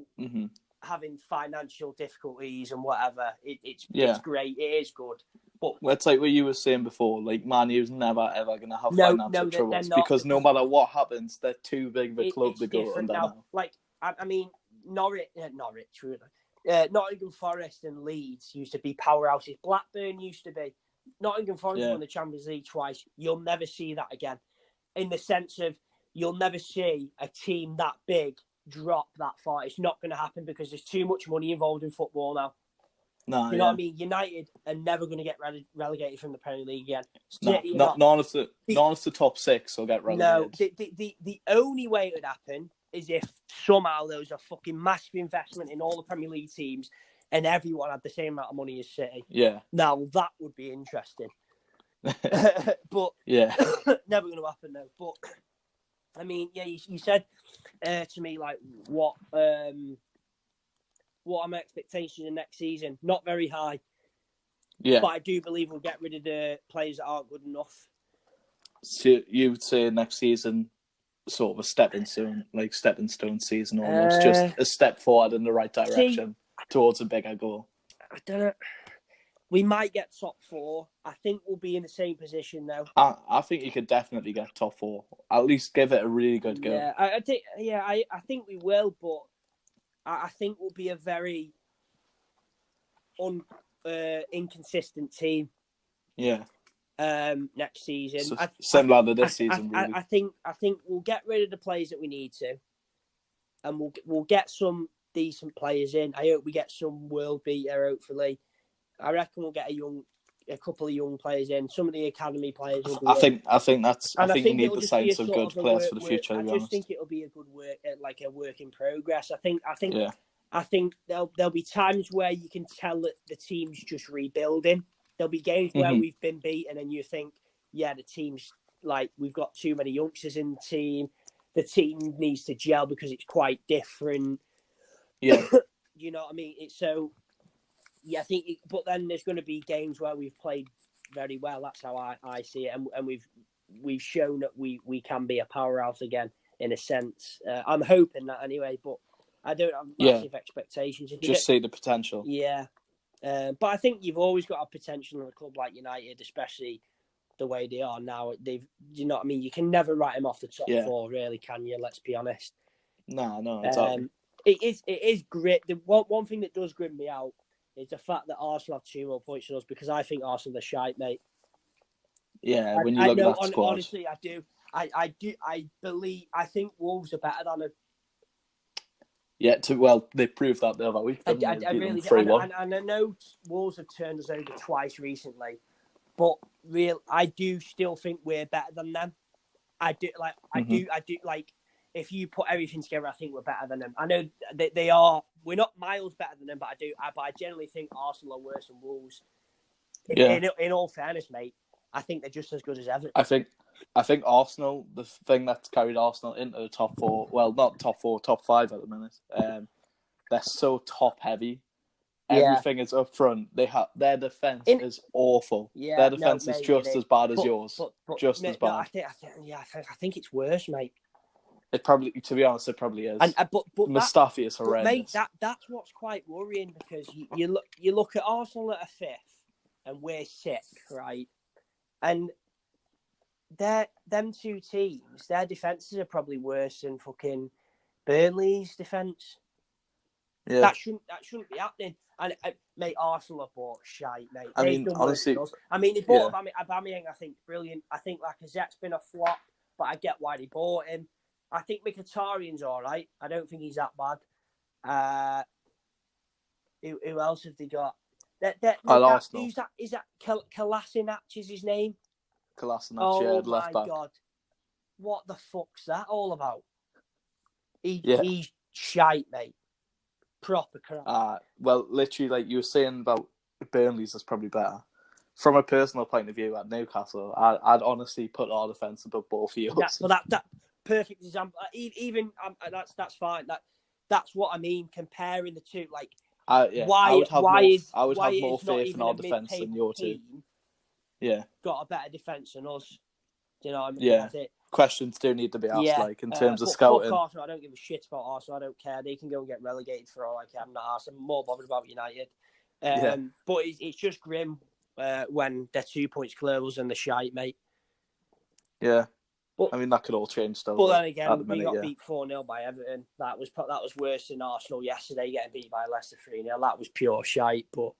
having financial difficulties and whatever. It's great. It is good. But it's like what you were saying before. Like, Man U's never ever going to have financial troubles because no matter what happens, they're too big of a club to go under now. Like, I mean, Norwich, really. Nottingham Forest and Leeds used to be powerhouses. Blackburn used to be. Nottingham Forest won the Champions League twice. You'll never see that again. In the sense of, you'll never see a team that big drop that far. It's not going to happen because there's too much money involved in football now. No, you know what I mean? United are never going to get relegated from the Premier League again. None of the top six will get relegated. No, the only way it would happen is if somehow there was a fucking massive investment in all the Premier League teams and everyone had the same amount of money as City. Yeah. Now, that would be interesting. But never going to happen, though. But, I mean, you said to me, like, what are my expectations in next season? Not very high. Yeah. But I do believe we'll get rid of the players that aren't good enough. So you would say next season sort of a stepping stone season almost, just a step forward in the right direction towards a bigger goal? I don't know. We might get top 4. I think we'll be in the same position though. I think you could definitely get top 4. At least give it a really good go. Yeah, I think. Yeah, I think we will, but I think we'll be a very inconsistent team. Yeah. Next season, similar to this season, really. I think we'll get rid of the players that we need to, and we'll get some decent players in. I hope we get some world beater. Hopefully, I reckon we'll get a couple of young players in. Some of the academy players will be I think you need the signs of good players for the future. I just think it'll be a good work, like a work in progress. I think there'll be times where you can tell that the team's just rebuilding. There'll be games where we've been beaten and you think, yeah, the team's like, we've got too many youngsters in the team. The team needs to gel because it's quite different. Yeah. You know what I mean? I think, but then there's going to be games where we've played very well. That's how I see it. And we've shown that we can be a powerhouse again, in a sense. I'm hoping that anyway, but I don't have massive expectations. See the potential. Yeah. But I think you've always got a potential in a club like United, especially the way they are now. You know what I mean? You can never write them off the top 4, really, can you? Let's be honest. No, exactly. It is grit. The one thing that does grin me out is the fact that Arsenal have 2 more points than us, because I think Arsenal are shite, mate. Yeah, when you look at that squad. Honestly, I do. I think Wolves are better than them. Yeah, they proved that the other week. I really do. And I know Wolves have turned us over twice recently, but I do still think we're better than them. I do like if you put everything together, I think we're better than them. I know they are. We're not miles better than them, but I generally think Arsenal are worse than Wolves. In all fairness, mate, I think they're just as good as ever. I think Arsenal, the thing that's carried Arsenal into the top 4, well, not top 4, top 5 at the minute. They're so top heavy. Everything is up front. Their defense is awful. Yeah, their defense is just as bad as yours. As bad. No, I think it's worse, mate. It probably, to be honest, it probably is. But Mustafi is horrendous. Mate, that's what's quite worrying, because you look at Arsenal at a 5th and we're 6th, right? And them 2 teams, their defences are probably worse than fucking Burnley's defence. Yeah. That shouldn't be happening. And mate, Arsenal have bought shite, mate. I mean, honestly, they bought Aubameyang. I think brilliant. I think Lacazette's been a flop, but I get why they bought him. I think Mkhitaryan's all right. I don't think he's that bad. Who else have they got? Arsenal. Is that Kolasinac is his name? Kolasinac, left back. God. What the fuck's that all about? He's shite, mate. Proper crap. Well, literally, like you were saying about Burnley's is probably better. From a personal point of view, at Newcastle, I'd honestly put our defence above both of yours. That perfect example. Even that's fine. That's what I mean. Comparing the two, like I would have more faith in our defence than your team. Yeah, got a better defence than us. Do you know what I mean? Yeah. Questions do need to be asked, in terms of scouting. Arsenal, I don't give a shit about Arsenal. I don't care. They can go and get relegated for all I care. I'm not Arsenal. I'm more bothered about United. But it's just grim when they're 2 points clear us and the shite, mate. Yeah. But, I mean, that could all change still. But then again, we got beat 4-0 by Everton. That was worse than Arsenal yesterday, getting beat by Leicester 3-0. That was pure shite. But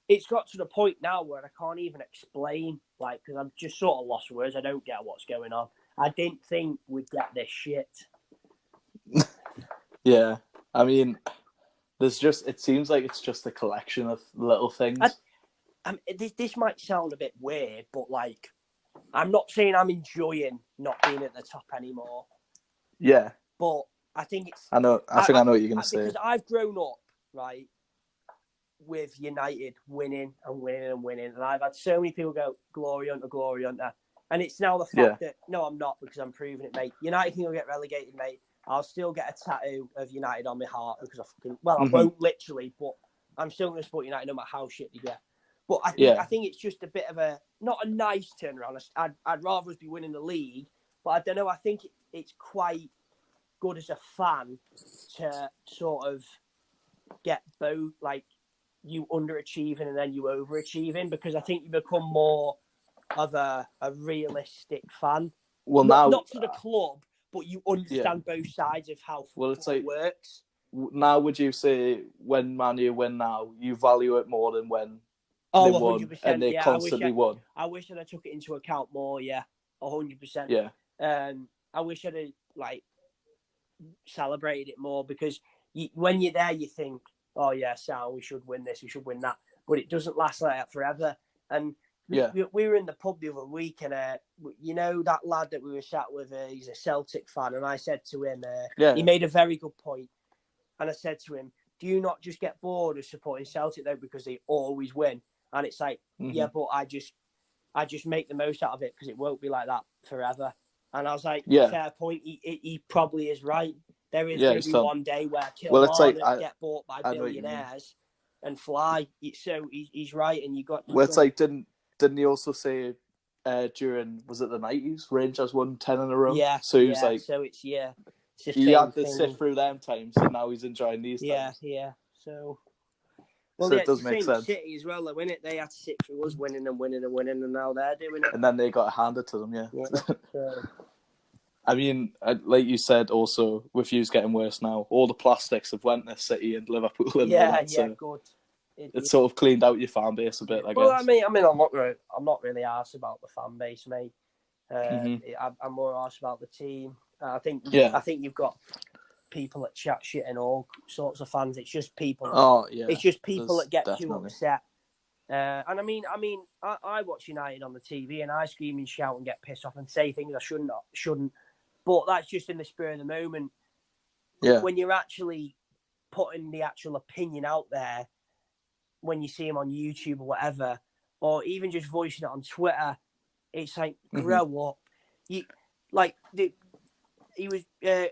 it's got to the point now where I can't even explain, because I'm just sort of lost words. I don't get what's going on. I didn't think we'd get this shit. Yeah, I mean, it seems like it's just a collection of little things. This might sound a bit weird, but I'm not saying I'm enjoying not being at the top anymore. Yeah. But I think it's... I know what you're going to say. Because I've grown up, right, with United winning and winning and winning. And I've had so many people go, glory hunter. And it's now the fact that, no, I'm not, because I'm proving it, mate. United can go get relegated, mate. I'll still get a tattoo of United on my heart because I won't literally, but I'm still going to support United no matter how shit they get. But I think it's just a bit of not a nice turnaround. I'd rather us be winning the league, but I don't know. I think it's quite good as a fan to sort of get both, like, you underachieving and then you overachieving, because I think you become more of a realistic fan. Well, not to the club, but you understand both sides of how football works. Now, would you say when Man U win now, you value it more than when they 100%, and they constantly won? I wish I took it into account more. 100%. Yeah. I wish I'd like celebrated it more, because when you're there, you think, oh yeah, we should win this, we should win that, but it doesn't last like that forever. And we were in the pub the other week, and you know that lad that we were sat with, he's a Celtic fan, and I said to him, he made a very good point, and I said to him, do you not just get bored of supporting Celtic though, because they always win? And it's like, yeah, but I just make the most out of it, because it won't be like that forever. And I was like, fair point. He probably is right. There is going to be one day where Kilmarnock get bought by billionaires and fly. So he's right, and you got. Well, it's like, didn't he also say during, was it the 90s, Rangers won 10 in a row? Yeah. So he was like, so it's he had to sit through them times, and now he's enjoying these times. Yeah. So. Well, so it does make sense. City as well, they They had to sit through us winning, and now they're doing it. And then they got handed to them, yeah. So. I mean, like you said, also with yous getting worse now, all the plastics have went to City and Liverpool. And all that, so good. It's sort of cleaned out your fan base a bit, I guess. Well, I mean, I'm not really arsed about the fan base, mate. I'm more arsed about the team. I think you've got people that chat shit and all sorts of fans. It's just people. It's just people that get too upset. And I mean, I watch United on the TV, and I scream and shout and get pissed off and say things I shouldn't. But that's just in the spirit of the moment. Yeah. When you're actually putting the actual opinion out there, when you see him on YouTube or whatever, or even just voicing it on Twitter, it's like, grow up.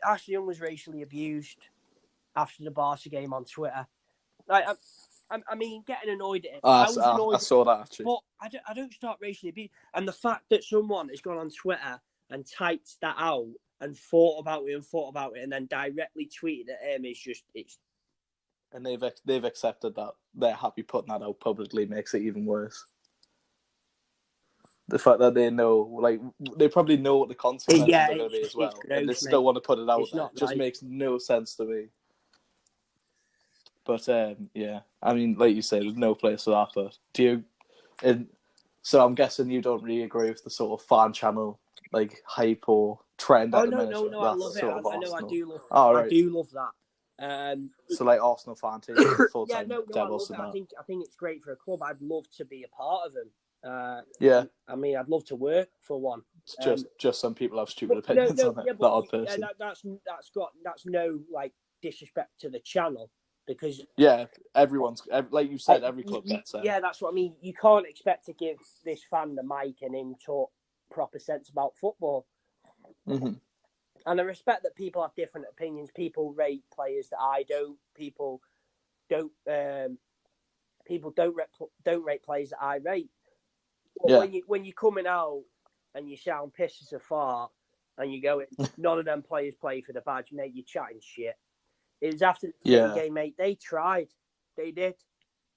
Ashley Young was racially abused after the Barca game on Twitter. Like, I mean, getting annoyed at it. I saw that, actually. But I don't start racially abuse. And the fact that someone has gone on Twitter and typed that out and thought about it and then directly tweeted at him is just, it's... And they've accepted that. They're happy putting that out publicly makes it even worse. The fact that they know, like, they probably know what the consequences are going to be as well. And they still want to put it out there. It just makes no sense to me. But, I mean, like you say, there's no place for that. But so I'm guessing you don't really agree with the sort of fan channel, like, hype or trend at the minute. No, I love it. I do love right. I do love that. So, like, Arsenal fan team, full-time Devils. I think it's great for a club. I'd love to be a part of them. I mean, I'd love to work for one. Just some people have stupid opinions on it. Not odd person. That's no, like, disrespect to the channel. Because everyone's, like you said, every club gets it. Yeah, that's what I mean. You can't expect to give this fan the mic and him talk proper sense about football. Mm-hmm. And I respect that people have different opinions. People rate players that I don't. People don't rate players that I rate. But when you're coming out and you sound pissed as a fart and you go, none of them players play for the badge, mate, you're chatting shit. It was after the game, mate. They tried. They did.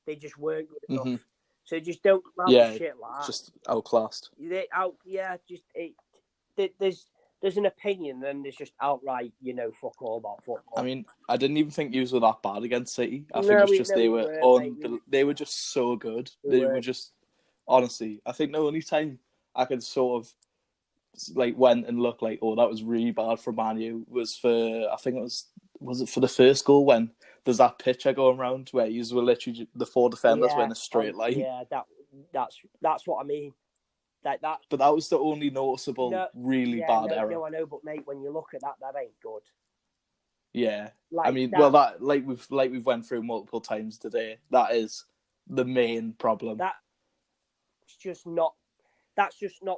They just weren't good enough. Mm-hmm. So just don't come out with shit like that. Just outclassed. There's an opinion, then there's just outright, fuck all about football. I mean, I didn't even think you were that bad against City. I think it was just they were just so good. They were just, honestly, I think the only time I could sort of like went and look like, oh, that was really bad for Man U was for, I think it was it for the first goal when there's that picture going around where you were literally the four defenders were in a straight line. Yeah, that's what I mean. Like that. But that was the only noticeable, really bad error. No, I know, but mate, when you look at that ain't good. Yeah, I mean, that we've went through multiple times today. That is the main problem. That's just not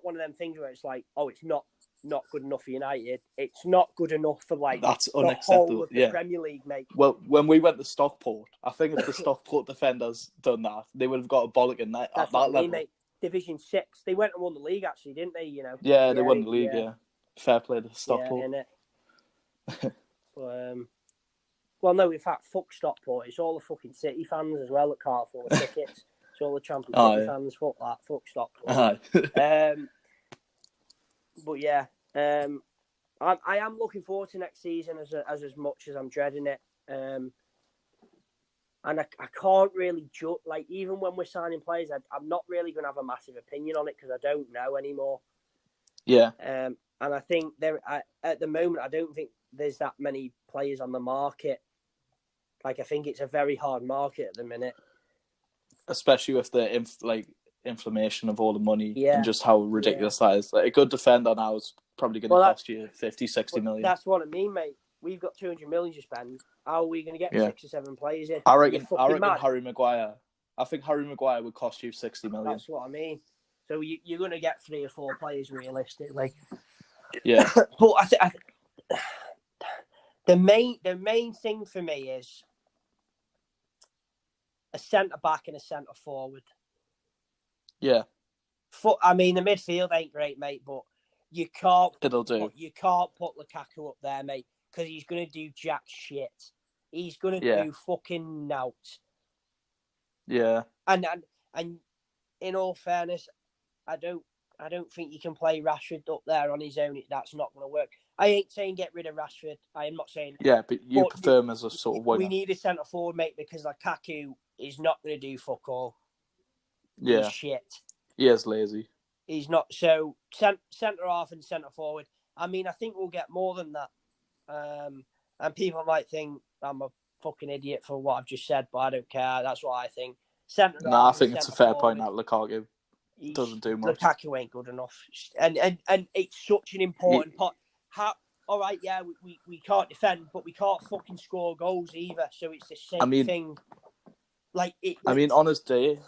one of them things where it's like, oh, it's not not good enough for United. It's not good enough for that's the unacceptable. whole of the Premier League, mate. Well, when we went to Stockport, I think if the Stockport defenders done that, they would have got a bollocking at that level. Mate. Division 6. They went and won the league, actually, didn't they? Yeah, they won the league. Yeah, fair play to Stockport. Yeah, well, no, in fact, fuck Stockport. It's all the fucking City fans as well that can't afford tickets. It's all the Champions League fans. Fuck that. Fuck Stockport. But yeah, I am looking forward to next season as much as I'm dreading it. And I can't really judge. Even when we're signing players, I'm not really going to have a massive opinion on it because I don't know anymore. Yeah. And I think at the moment, I don't think there's that many players on the market. I think it's a very hard market at the minute. Especially with the inflammation of all the money and just how ridiculous that is. A good defender now is probably going to cost you 50, 60 million. That's what I mean, mate. We've got 200 million to spend. How are we going to get 6 or 7 players in? I reckon Harry Maguire. I think Harry Maguire would cost you 60 million. That's what I mean. So you're going to get 3 or 4 players realistically. Yeah. But the main thing for me is a centre back and a centre forward. Yeah. The midfield ain't great, mate, but you can't. It'll do. You can't put Lukaku up there, mate, because he's going to do jack shit. He's going to do fucking nout. Yeah. And in all fairness, I don't think you can play Rashford up there on his own. That's not going to work. I ain't saying get rid of Rashford. I am not saying. Yeah, but you prefer him as a sort of winger. We need a centre forward, mate, because Lukaku is not going to do fuck all. Yeah. He's shit. He is lazy. He's not. So centre half and centre forward. I think we'll get more than that. And people might think I'm a fucking idiot for what I've just said, but I don't care. That's what I think. I think it's a fair point that Lukaku doesn't do much. Lukaku ain't good enough, and it's such an important part. All right, yeah, we can't defend, but we can't fucking score goals either. So it's the same thing. On his day,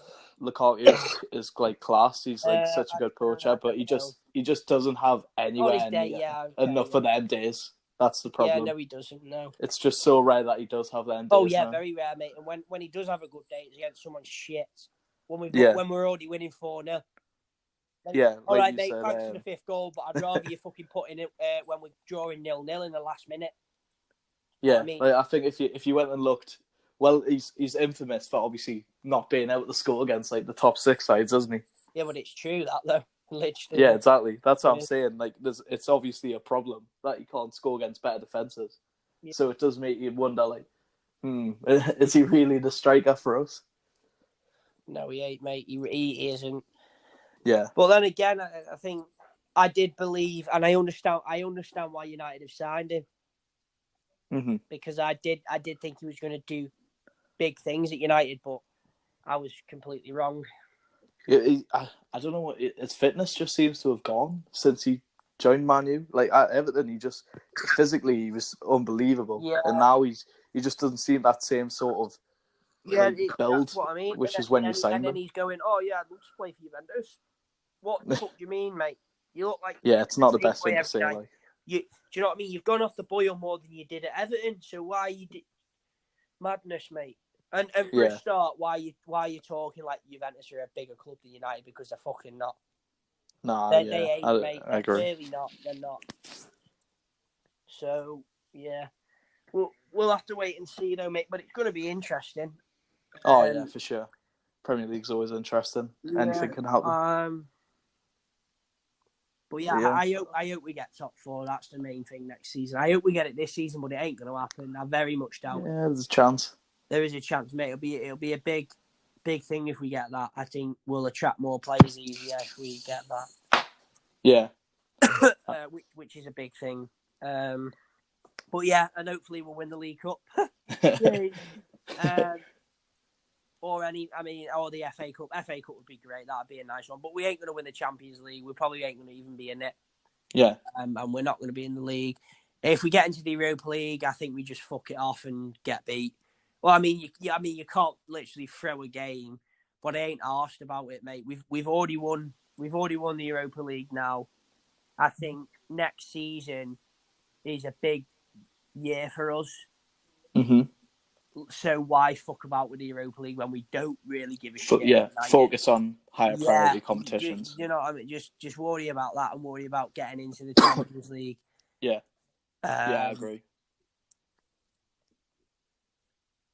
Lukaku is class. He's such a good poacher, but he just doesn't have anywhere near enough of them days. That's the problem. Yeah, no, he doesn't. No, it's just so rare that he does have them days. Oh yeah, now. Very rare, mate. And when he does have a good day, it's against someone shit. When we're already winning 4-0. Yeah. All right, mate. Thanks for the 5th goal, but I'd rather you fucking put in it when we're drawing 0-0 in the last minute. Yeah, I think if you went and looked, well, he's infamous for obviously not being able to score against the top 6 sides, isn't he? Yeah, but it's true that though. Literally. Yeah, exactly. That's what I'm saying. It's obviously a problem that he can't score against better defenses. Yeah. So it does make you wonder, is he really the striker for us? No, he ain't, mate. He isn't. Yeah. But then again, I think I did believe, and I understand why United have signed him. Mm-hmm. Because I did think he was going to do big things at United, but I was completely wrong. I don't know what his fitness just seems to have gone since he joined Man U. At Everton, he just physically he was unbelievable, and now he just doesn't seem that same sort of build. That's what I mean. Which is when you signed him. And then he's going, "Oh yeah, I'd love to play for Juventus." What the fuck do you mean, mate? You look like it's not the best thing to say. Do you know what I mean? You've gone off the boil more than you did at Everton, so why you did madness, mate? And for a start, why are you talking like Juventus are a bigger club than United? Because they're fucking not. No, they ain't, mate. I agree. They're clearly not. They're not. So yeah, we'll have to wait and see, though, mate. But it's going to be interesting. Oh yeah, for sure. Premier League's always interesting. Anything can happen. But I hope we get top 4. That's the main thing next season. I hope we get it this season, but it ain't going to happen. I very much doubt. Yeah, there's a chance. There is a chance, mate. It'll be a big thing if we get that. I think we'll attract more players easier if we get that. Yeah. Which is a big thing. But yeah, and hopefully we'll win the League Cup. Or the FA Cup. FA Cup would be great. That'd be a nice one. But we ain't going to win the Champions League. We probably ain't going to even be in it. Yeah. And we're not going to be in the league. If we get into the Europa League, I think we just fuck it off and get beat. Well, you can't literally throw a game, but I ain't arsed about it, mate. We've already won the Europa League now. I think next season is a big year for us. Mm-hmm. So why fuck about with the Europa League when we don't really give a shit? Yeah, focus on higher priority competitions. You know what I mean? Just worry about that and worry about getting into the Champions League. Yeah, I agree.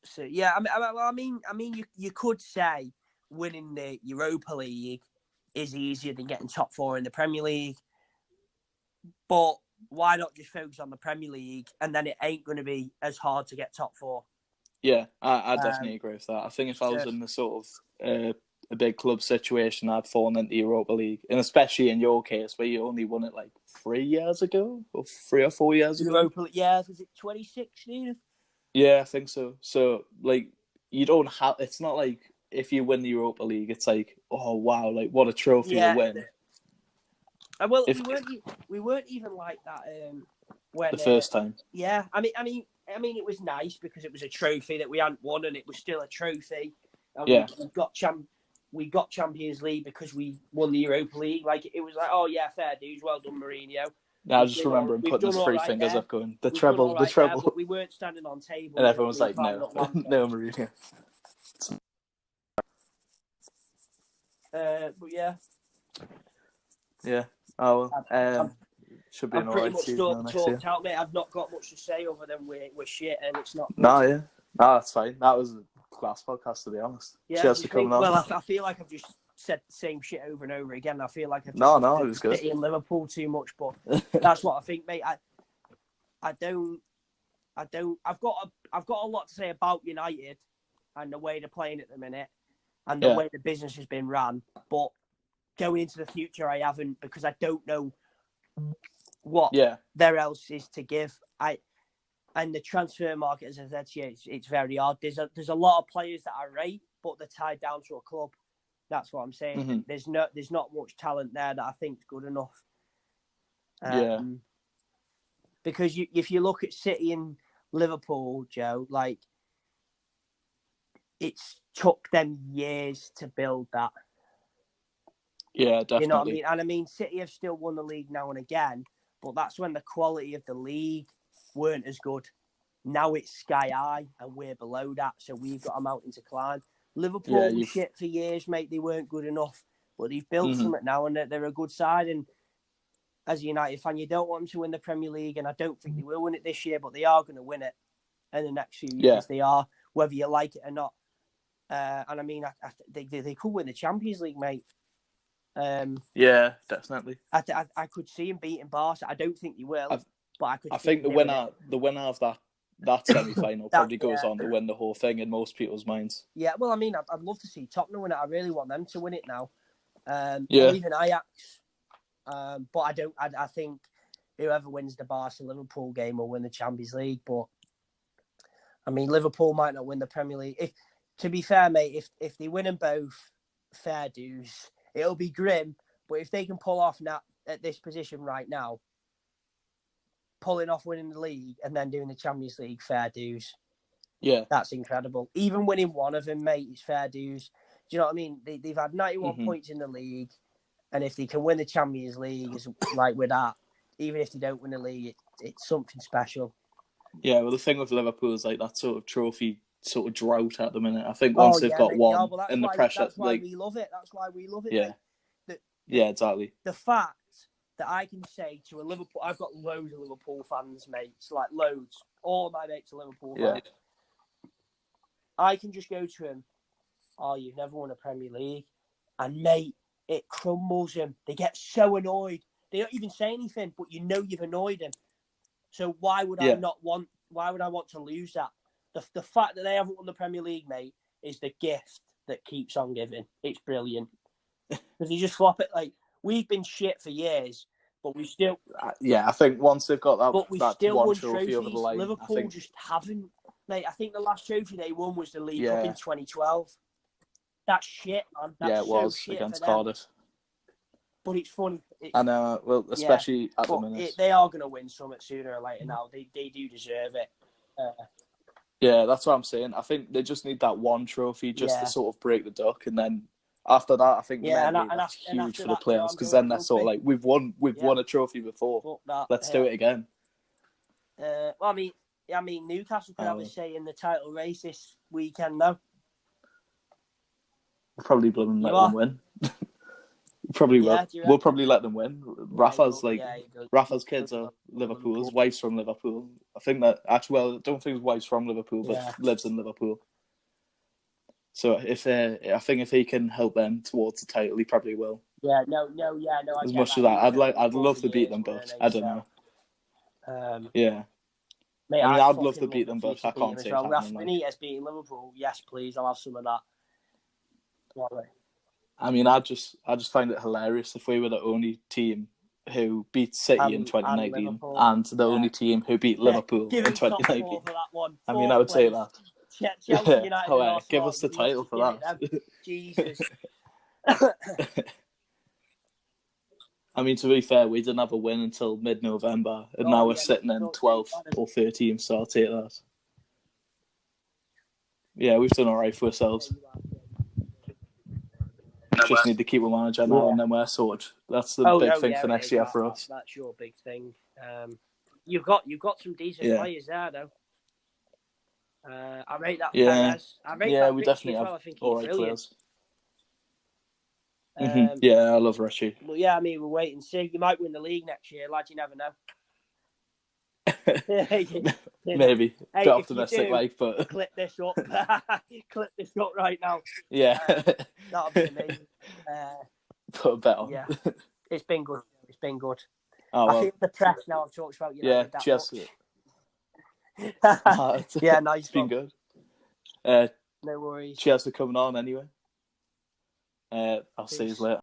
So yeah, I mean, you could say winning the Europa League is easier than getting top 4 in the Premier League, but why not just focus on the Premier League and then it ain't going to be as hard to get top 4? Yeah, I definitely agree with that. I think if I was in the sort of a big club situation, I'd fall into the Europa League, and especially in your case where you only won it like 3 years ago, or 3 or 4 years ago. Europa League, yeah, was it 2016? Yeah, I think so. So like, you don't have. It's not like if you win the Europa League, it's like, oh wow, like what a trophy to win. Well, we weren't even like that when the first time. Yeah, I mean, it was nice because it was a trophy that we hadn't won, and it was still a trophy. And we got Champions League because we won the Europa League. Like it was like, oh yeah, fair dues, well done, Mourinho. Yeah, I just remember him putting his 3 fingers up, going the treble. But we weren't standing on table, and everyone was like, no, no, Mourinho. But yeah. Yeah. Oh well. Should be I'm pretty much talked out, mate. I've not got much to say other than we're shit and it's not. No, that's fine. That was a class podcast, to be honest. Yeah, cheers for coming on. Well, I feel like I've just said the same shit over and over again. I feel like I've just it was good. City and Liverpool too much, but that's what I think, mate. I've got a lot to say about United and the way they're playing at the minute and the way the business has been run, but going into the future, I haven't, because I don't know what there else is to give. And the transfer market, as I said to you, it's very hard. There's a lot of players that are right, but they're tied down to a club. That's what I'm saying. Mm-hmm. There's not much talent there that I think is good enough. Because if you look at City and Liverpool, Joe, like it's took them years to build that. Yeah, definitely. You know what I mean? And I mean, City have still won the league now and again, but that's when the quality of the league weren't as good. Now it's sky high and we're below that, so we've got a mountain to climb. Liverpool were shit for years, mate. They weren't good enough, but they've built something now and they're a good side. And as a United fan, you don't want them to win the Premier League, and I don't think they will win it this year, but they are going to win it in the next few years. They are, whether you like it or not. And I mean, they could win the Champions League, mate. Yeah, definitely. I could see him beating Barca. I don't think he will, but I could. I think the winner of that semi-final probably goes on to win the whole thing in most people's minds. Yeah, well, I mean, I'd love to see Tottenham win it. I really want them to win it now. Or even Ajax. But I don't. I think whoever wins the Barca-Liverpool game will win the Champions League. But I mean, Liverpool might not win the Premier League. To be fair, mate, if they win them both, fair dues. It'll be grim, but if they can pull off now at this position right now, pulling off winning the league and then doing the Champions League, fair dues. Yeah, that's incredible. Even winning one of them, mate, is fair dues. Do you know what I mean? They've had 91 points in the league, and if they can win the Champions League, it's like with that, even if they don't win the league, it's something special. Yeah, well, the thing with Liverpool is like that sort of trophy sort of drought at the minute. I think once they've got one, and the pressure, that's why we love it. That's why we love it. Yeah, yeah, exactly. The fact that I can say to a Liverpool, I've got loads of Liverpool fans, mates, like loads. All of my mates are Liverpool fans. I can just go to him. Oh, you've never won a Premier League, and mate, it crumbles them. They get so annoyed. They don't even say anything, but you know you've annoyed them. So why would I not want? Why would I want to lose that? The fact that they haven't won the Premier League, mate, is the gift that keeps on giving. It's brilliant. Because you just flop it. Like, we've been shit for years, but we still... I think once they've got that, but we that still one won trophy trophies. over the line, Liverpool just haven't. Mate, I think the last trophy they won was the League Cup in 2012. That's shit, man. That's it was against Cardiff. But it's fun. I know. Well, especially at the minute. They are going to win something sooner or later now. They do deserve it. Yeah, that's what I'm saying. I think they just need that one trophy just to sort of break the duck, and then after that, I think mentally and that's huge for the that players, because then they're sort of like, we've won a trophy before. Fuck that. Let's do it again. Well, I mean, Newcastle could have a say in the title race this weekend, though. We'll probably let them win. We'll probably let them win. Rafa's kids are Liverpool's. Wife's from Liverpool. I think that actually, well, I don't think his wife's from Liverpool, but lives in Liverpool. So I think if he can help them towards the title, he probably will. Yeah, no. As much as that, I'd love to beat them, but I don't know. Yeah. Mate, I mean, I'd love to beat them, but I can't see it happening. Benitez beating Liverpool, yes, please. I'll have some of that. I mean, I just find it hilarious if we were the only team who beat City in 2019 and the only team who beat Liverpool in 2019. I mean, I would say that. Chelsea United give us the title for that. Jesus. I mean, to be fair, we didn't have a win until mid-November, and now we're sitting in 12th or 13th, so I'll take that. Yeah, we've done all right for ourselves. Just need to keep a manager now, and then we're sorted. That's the big thing for next year for us. That's your big thing. You've got some decent players there, though. I rate that. Yeah, I rate that we Richie definitely have I think all he's right brilliant. Players. Yeah, I love Richie. But yeah, I mean, we'll wait and see. You might win the league next year, lad. You never know. Maybe. Bit optimistic, but clip this up. Clip this up right now. Yeah. That'll be amazing. Put a bet on. Yeah. It's been good. Oh, well. I think the press now I've talked about United that much. Yeah, nice. It's been good. No worries. Cheers for coming on anyway. I'll see you later.